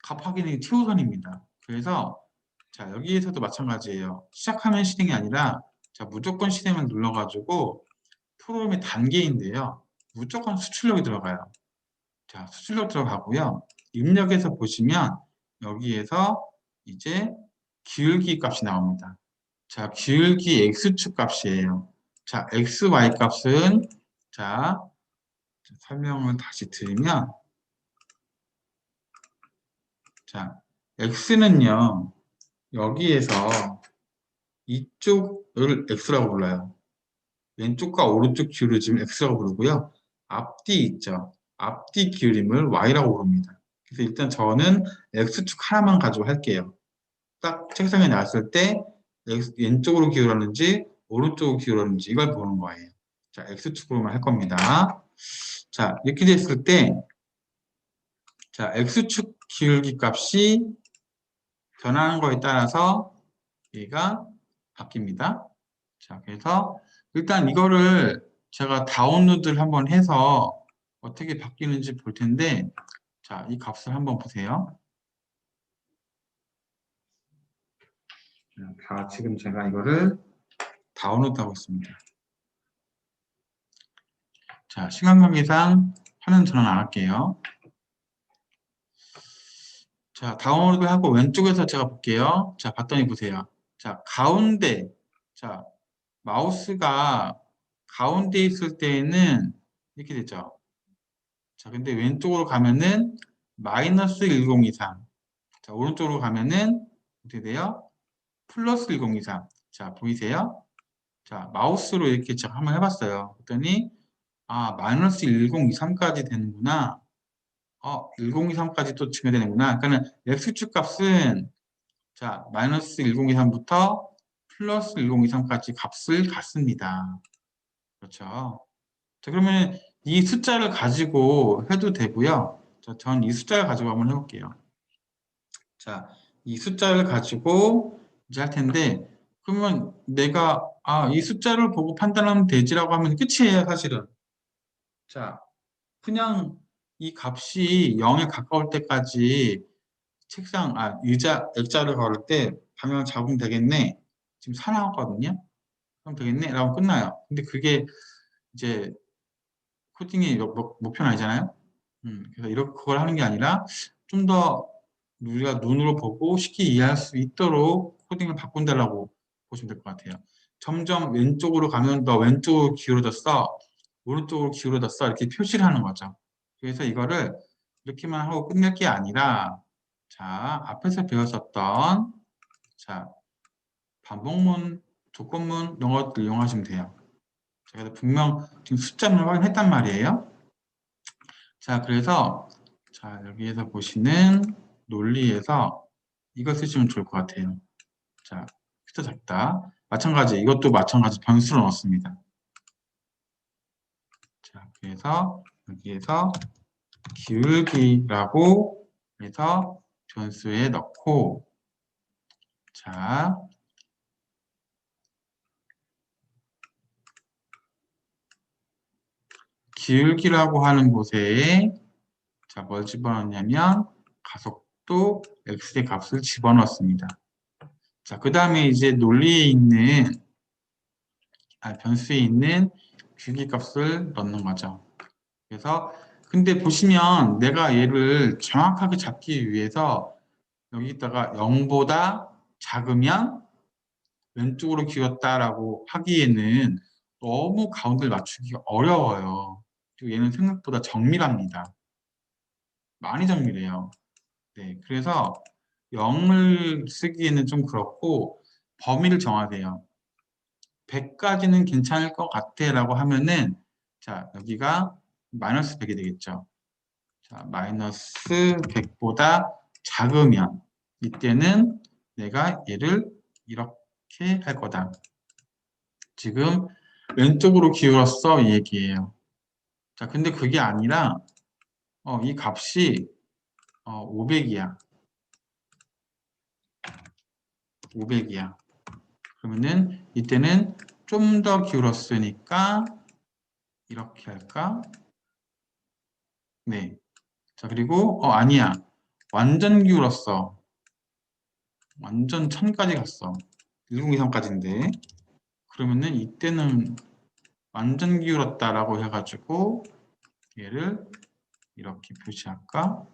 값 확인이 최우선입니다. 그래서 자 여기에서도 마찬가지예요. 시작하면 실행이 아니라 자 무조건 실행을 눌러가지고 프로그램의 단계인데요. 무조건 수출력이 들어가요. 자 수출력 들어가고요. 입력에서 보시면 여기에서 이제 기울기 값이 나옵니다. 자 기울기 x축 값이에요. 자 x, y 값은 자 설명을 다시 드리면 자 x는요 여기에서 이쪽을 x라고 불러요. 왼쪽과 오른쪽 기울어지면 x라고 부르고요. 앞뒤 있죠. 앞뒤 기울임을 y라고 부릅니다. 그래서 일단 저는 x축 하나만 가지고 할게요. 딱 책상에 놨을 때 왼쪽으로 기울었는지 오른쪽으로 기울었는지 이걸 보는 거예요. 자, x축으로만 할 겁니다. 자, 이렇게 됐을 때 자, x축 기울기 값이 변하는 거에 따라서 얘가 바뀝니다. 자, 그래서 일단 이거를 제가 다운로드를 한번 해서 어떻게 바뀌는지 볼 텐데, 자, 이 값을 한번 보세요. 자, 지금 제가 이거를 다운로드하고 있습니다. 자, 시간 관계상 화면 전환 안 할게요. 자, 다운로드 하고 왼쪽에서 제가 볼게요. 자, 봤더니 보세요. 자, 가운데, 자, 마우스가 가운데 있을 때에는 이렇게 되죠. 자, 근데 왼쪽으로 가면은 마이너스 1023. 자, 오른쪽으로 가면은 어떻게 돼요? 플러스 1023. 자, 보이세요? 자, 마우스로 이렇게 제가 한번 해봤어요. 그랬더니, 아, 마이너스 1023까지 되는구나. 1023까지 또 증가되는구나. 그러니까 X축 값은, 자, 마이너스 1023부터 플러스 1023까지 값을 갖습니다. 그렇죠. 자, 그러면 이 숫자를 가지고 해도 되고요. 자, 전 이 숫자를 가지고 한번 해볼게요. 자, 이 숫자를 가지고 이제 할 텐데, 그러면 내가, 이 숫자를 보고 판단하면 되지라고 하면 끝이에요, 사실은. 자, 그냥 이 값이 0에 가까울 때까지 의자, 액자를 걸을 때 방향 잡으면 되겠네. 지금 4 나왔거든요. 그럼 되겠네? 라고 끝나요. 근데 그게 이제 코딩의 목표는 아니잖아요. 그래서 이렇게 그걸 하는 게 아니라 좀 더 우리가 눈으로 보고 쉽게 이해할 수 있도록 코딩을 바꾼다라고 보시면 될 것 같아요. 점점 왼쪽으로 가면 더 왼쪽으로 기울어졌어, 오른쪽으로 기울어졌어 이렇게 표시를 하는 거죠. 그래서 이거를 이렇게만 하고 끝낼 게 아니라 자, 앞에서 배웠었던 자, 반복문, 조건문 이런 것들 이용하시면 돼요. 제가 분명 지금 숫자를 확인했단 말이에요. 자, 그래서 자, 여기에서 보시는 논리에서 이거 쓰시면 좋을 것 같아요. 자, 숫자 작다. 마찬가지, 이것도 마찬가지 변수로 넣습니다. 자, 그래서 여기에서 기울기라고 해서 변수에 넣고 자, 기울기라고 하는 곳에 자, 뭘 집어넣냐면 가속도 x의 값을 집어넣습니다. 자, 그 다음에 이제 논리에 있는 변수에 있는 기울기 값을 넣는 거죠. 그래서 근데 보시면 내가 얘를 정확하게 잡기 위해서 여기다가 0보다 작으면 왼쪽으로 기울었다라고 하기에는 너무 가운데를 맞추기가 어려워요. 그리고 얘는 생각보다 정밀합니다. 많이 정밀해요. 네, 그래서 0을 쓰기에는 좀 그렇고 범위를 정하세요. 100까지는 괜찮을 것 같아 라고 하면은 자, 여기가 마이너스 100이 되겠죠. 자, 마이너스 100보다 작으면 이때는 내가 얘를 이렇게 할 거다. 지금 왼쪽으로 기울었어 이 얘기예요. 자, 근데 그게 아니라 이 값이 500이야. 500이야. 그러면은 이때는 좀 더 기울었으니까 이렇게 할까? 네. 자, 그리고 아니야. 완전 기울었어. 완전 1000까지 갔어. 1023까지인데. 그러면은 이때는 완전 기울었다라고 해가지고 얘를 이렇게 표시할까?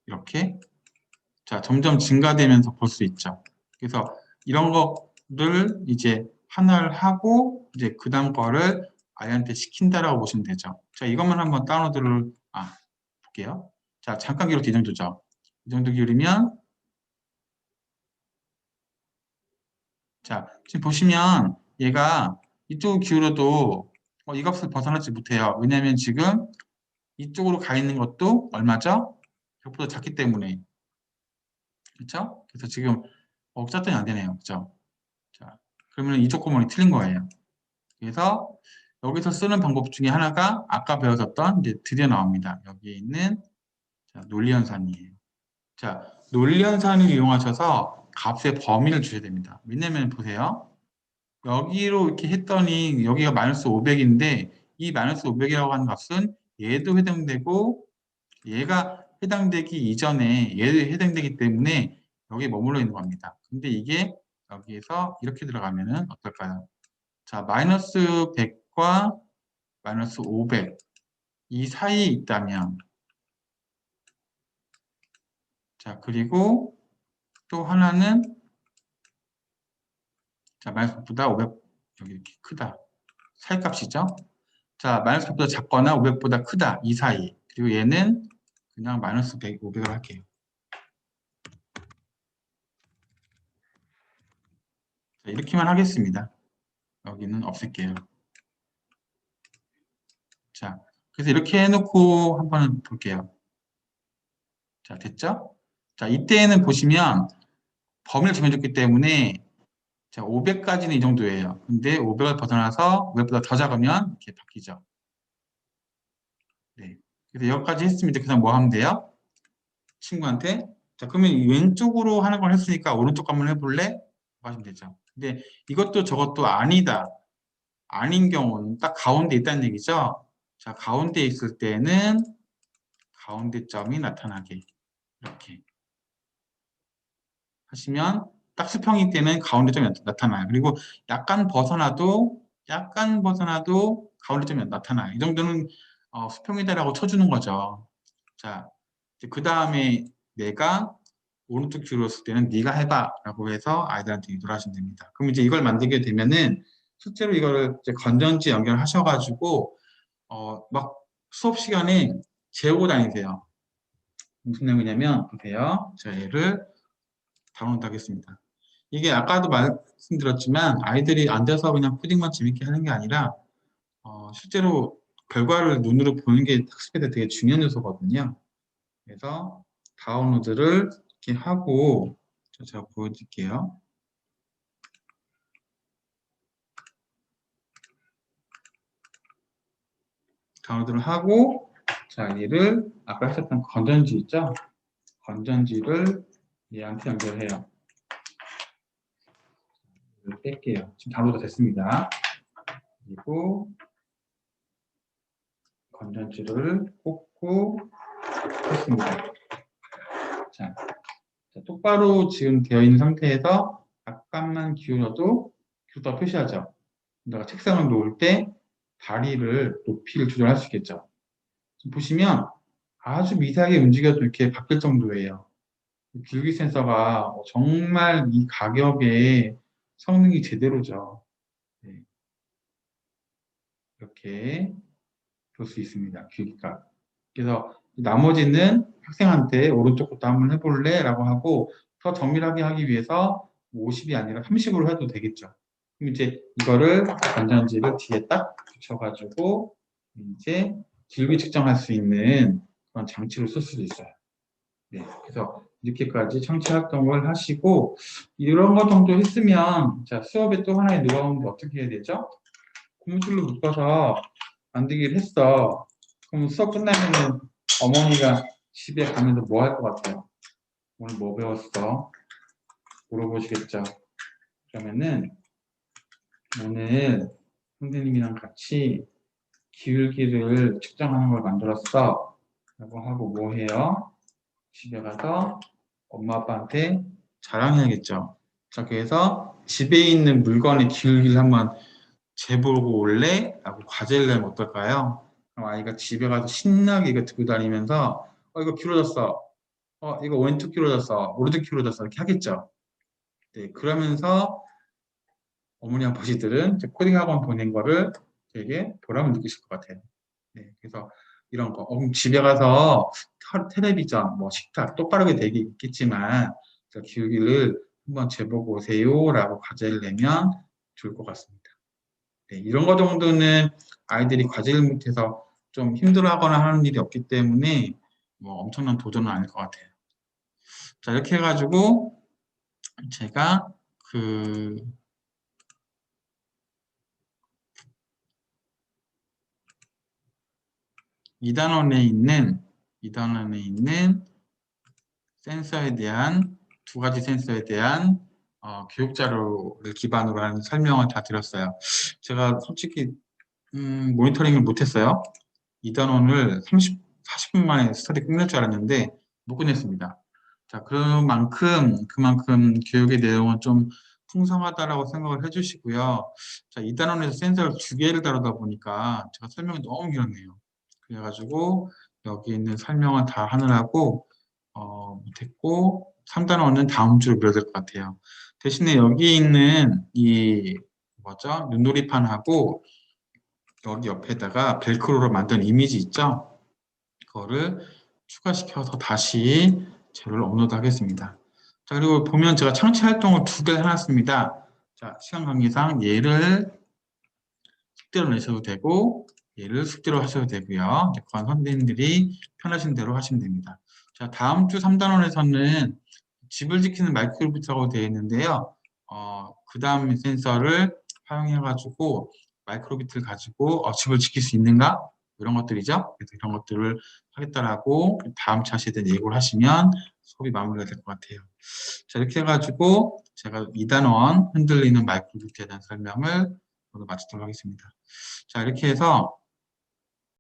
이렇게. 자, 점점 증가되면서 볼 수 있죠. 그래서 이런 거를 이제 하나를 하고 이제 그 다음 거를 아이한테 시킨다라고 보시면 되죠. 자, 이것만 한번 다운로드를 볼게요. 자, 잠깐 기울기 이 정도죠. 이 정도 기울이면 자, 지금 보시면 얘가 이쪽으로 기울여도 이 값을 벗어나지 못해요. 왜냐하면 지금 이쪽으로 가 있는 것도 얼마죠? 100보다 작기 때문에. 그렇죠? 그래서 지금 짰더니 안 되네요. 그렇죠? 자, 그러면 이쪽 구멍이 틀린 거예요. 그래서 여기서 쓰는 방법 중에 하나가 아까 배웠었던 이제 드디어 나옵니다. 여기에 있는 논리연산이에요. 자, 논리연산을 이용하셔서 값의 범위를 주셔야 됩니다. 왜냐면 보세요. 여기로 이렇게 했더니 여기가 마이너스 500인데 이 마이너스 500이라고 하는 값은 얘도 해당되고 얘가 해당되기 이전에 얘도 해당되기 때문에 여기에 머물러 있는 겁니다. 근데 이게 여기에서 이렇게 들어가면은 어떨까요? 자, 마이너스 100과 마이너스 500 이 사이에 있다면 자, 그리고 또 하나는 자, 마이너스 100보다 500 여기 이렇게 크다. 사이 값이죠. 자, 마이너스 100보다 작거나 500보다 크다. 이 사이. 그리고 얘는 그냥 마이너스 100, 500을 할게요. 자, 이렇게만 하겠습니다. 여기는 없앨게요. 자, 그래서 이렇게 해놓고 한번 볼게요. 자, 됐죠? 자, 이때는 보시면 범위를 정해줬기 때문에 자, 500까지는 이 정도예요. 근데 500을 벗어나서 500보다 더 작으면 이렇게 바뀌죠. 네. 그래서 여기까지 했으면 이제 그냥 뭐 하면 돼요? 친구한테 자, 그러면 왼쪽으로 하는 걸 했으니까 오른쪽 한번 해볼래? 하시면 되죠. 근데 이것도 저것도 아니다. 아닌 경우는 딱 가운데 있다는 얘기죠. 자, 가운데 있을 때는 가운데 점이 나타나게 이렇게 하시면 딱 수평일 때는 가운데 점이 나타나요. 그리고 약간 벗어나도 가운데 점이 나타나요. 이 정도는 수평이다라고 쳐주는 거죠. 자, 그 다음에 내가 오른쪽 기울였을 때는 네가 해봐라고 해서 아이들한테 유도를 하시면 됩니다. 그럼 이제 이걸 만들게 되면은 실제로 이거를 이제 건전지 연결하셔가지고 막 수업 시간에 재우고 다니세요. 무슨 내용이냐면 보세요. 제가 얘를 다운로드 하겠습니다. 이게 아까도 말씀드렸지만 아이들이 앉아서 그냥 코딩만 재밌게 하는 게 아니라 실제로 결과를 눈으로 보는 게 학습에 대해 되게 중요한 요소거든요. 그래서 다운로드를 이렇게 하고 제가 보여드릴게요. 다운로드를 하고 자, 얘를 아까 했었던 건전지 있죠? 건전지를 얘한테 연결해요. 뺄게요. 지금 다운로드 됐습니다. 그리고 건전지를 꽂고 했습니다. 자, 똑바로 지금 되어 있는 상태에서 약간만 기울여도 기울다 표시하죠. 내가 책상을 놓을 때 다리를 높이를 조절할 수 있겠죠. 지금 보시면 아주 미세하게 움직여도 이렇게 바뀔 정도예요. 기울기 센서가 정말 이 가격에 성능이 제대로죠. 네. 이렇게 볼 수 있습니다. 기울기가. 그래서 나머지는 학생한테 오른쪽부터 한번 해볼래? 라고 하고 더 정밀하게 하기 위해서 50이 아니라 30으로 해도 되겠죠. 그럼 이제 이거를 건전지를 뒤에 딱 붙여가지고 이제 기울기 측정할 수 있는 그런 장치를 쓸 수도 있어요. 네, 그래서 이렇게까지 청취 활동을 하시고 이런 거 정도 했으면 자 수업에 또 하나의 노하우는 어떻게 해야 되죠? 고무줄로 묶어서 만들기를 했어. 그럼 수업 끝나면은 어머니가 집에 가면서 뭐 할 것 같아요? 오늘 뭐 배웠어? 물어보시겠죠. 그러면은 오늘 선생님이랑 같이 기울기를 측정하는 걸 만들었어. 라고 하고 뭐 해요? 집에 가서 엄마 아빠한테 자랑해야겠죠. 자, 그래서 집에 있는 물건의 기울기를 한번 재보고 올래? 라고 과제를 내면 어떨까요? 그럼 아이가 집에 가서 신나게 이거 들고 다니면서 이거 기울어졌어. 이거 왼쪽 기울어졌어. 오른쪽 기울어졌어. 이렇게 하겠죠. 네, 그러면서 어머니 아버지들은 코딩 학원 보낸 거를 되게 보람을 느끼실 것 같아요. 네, 그래서 이런 거. 그럼 집에 가서 텔레비전, 뭐 식탁 똑바르게 되게 있겠지만 기울기를 한번 재보고 오세요라고 과제를 내면 좋을 것 같습니다. 네, 이런 거 정도는 아이들이 과제를 못해서 좀 힘들어하거나 하는 일이 없기 때문에 뭐 엄청난 도전은 아닐 것 같아요. 자, 이렇게 해가지고 제가 그 2단원에 있는 센서에 대한 두 가지 센서에 대한 교육 자료를 기반으로 한 설명을 다 드렸어요. 제가 솔직히 모니터링을 못했어요. 2단원을 40분 만에 스터디 끝낼 줄 알았는데 못 끝냈습니다. 자, 그만큼 교육의 내용은 좀 풍성하다라고 생각을 해주시고요. 자, 2단원에서 센서를 두 개를 다루다 보니까 제가 설명이 너무 길었네요. 그래가지고 여기 있는 설명을 다 하느라고 못했고 3단원은 다음 주로 미뤄야 될 것 같아요. 대신에 여기 있는 이 뭐죠? 눈놀이판하고 여기 옆에다가 벨크로로 만든 이미지 있죠? 그거를 추가시켜서 다시 재료를 업로드 하겠습니다. 자, 그리고 보면 제가 창치 활동을 두 개를 해놨습니다. 자, 시간 관계상 얘를 숙제로 내셔도 되고 얘를 숙제로 하셔도 되고요. 그건 선생님들이 편하신 대로 하시면 됩니다. 자, 다음 주 3단원에서는 집을 지키는 마이크로비트라고 되어 있는데요. 그 다음 센서를 활용해가지고 마이크로비트를 가지고 집을 지킬 수 있는가? 이런 것들이죠. 그래서 이런 것들을 하겠다라고 다음 차시에 대한 예고를 하시면 수업이 마무리가 될 것 같아요. 자, 이렇게 해가지고 제가 2단원 흔들리는 마이크로비트에 대한 설명을 오늘 마치도록 하겠습니다. 자, 이렇게 해서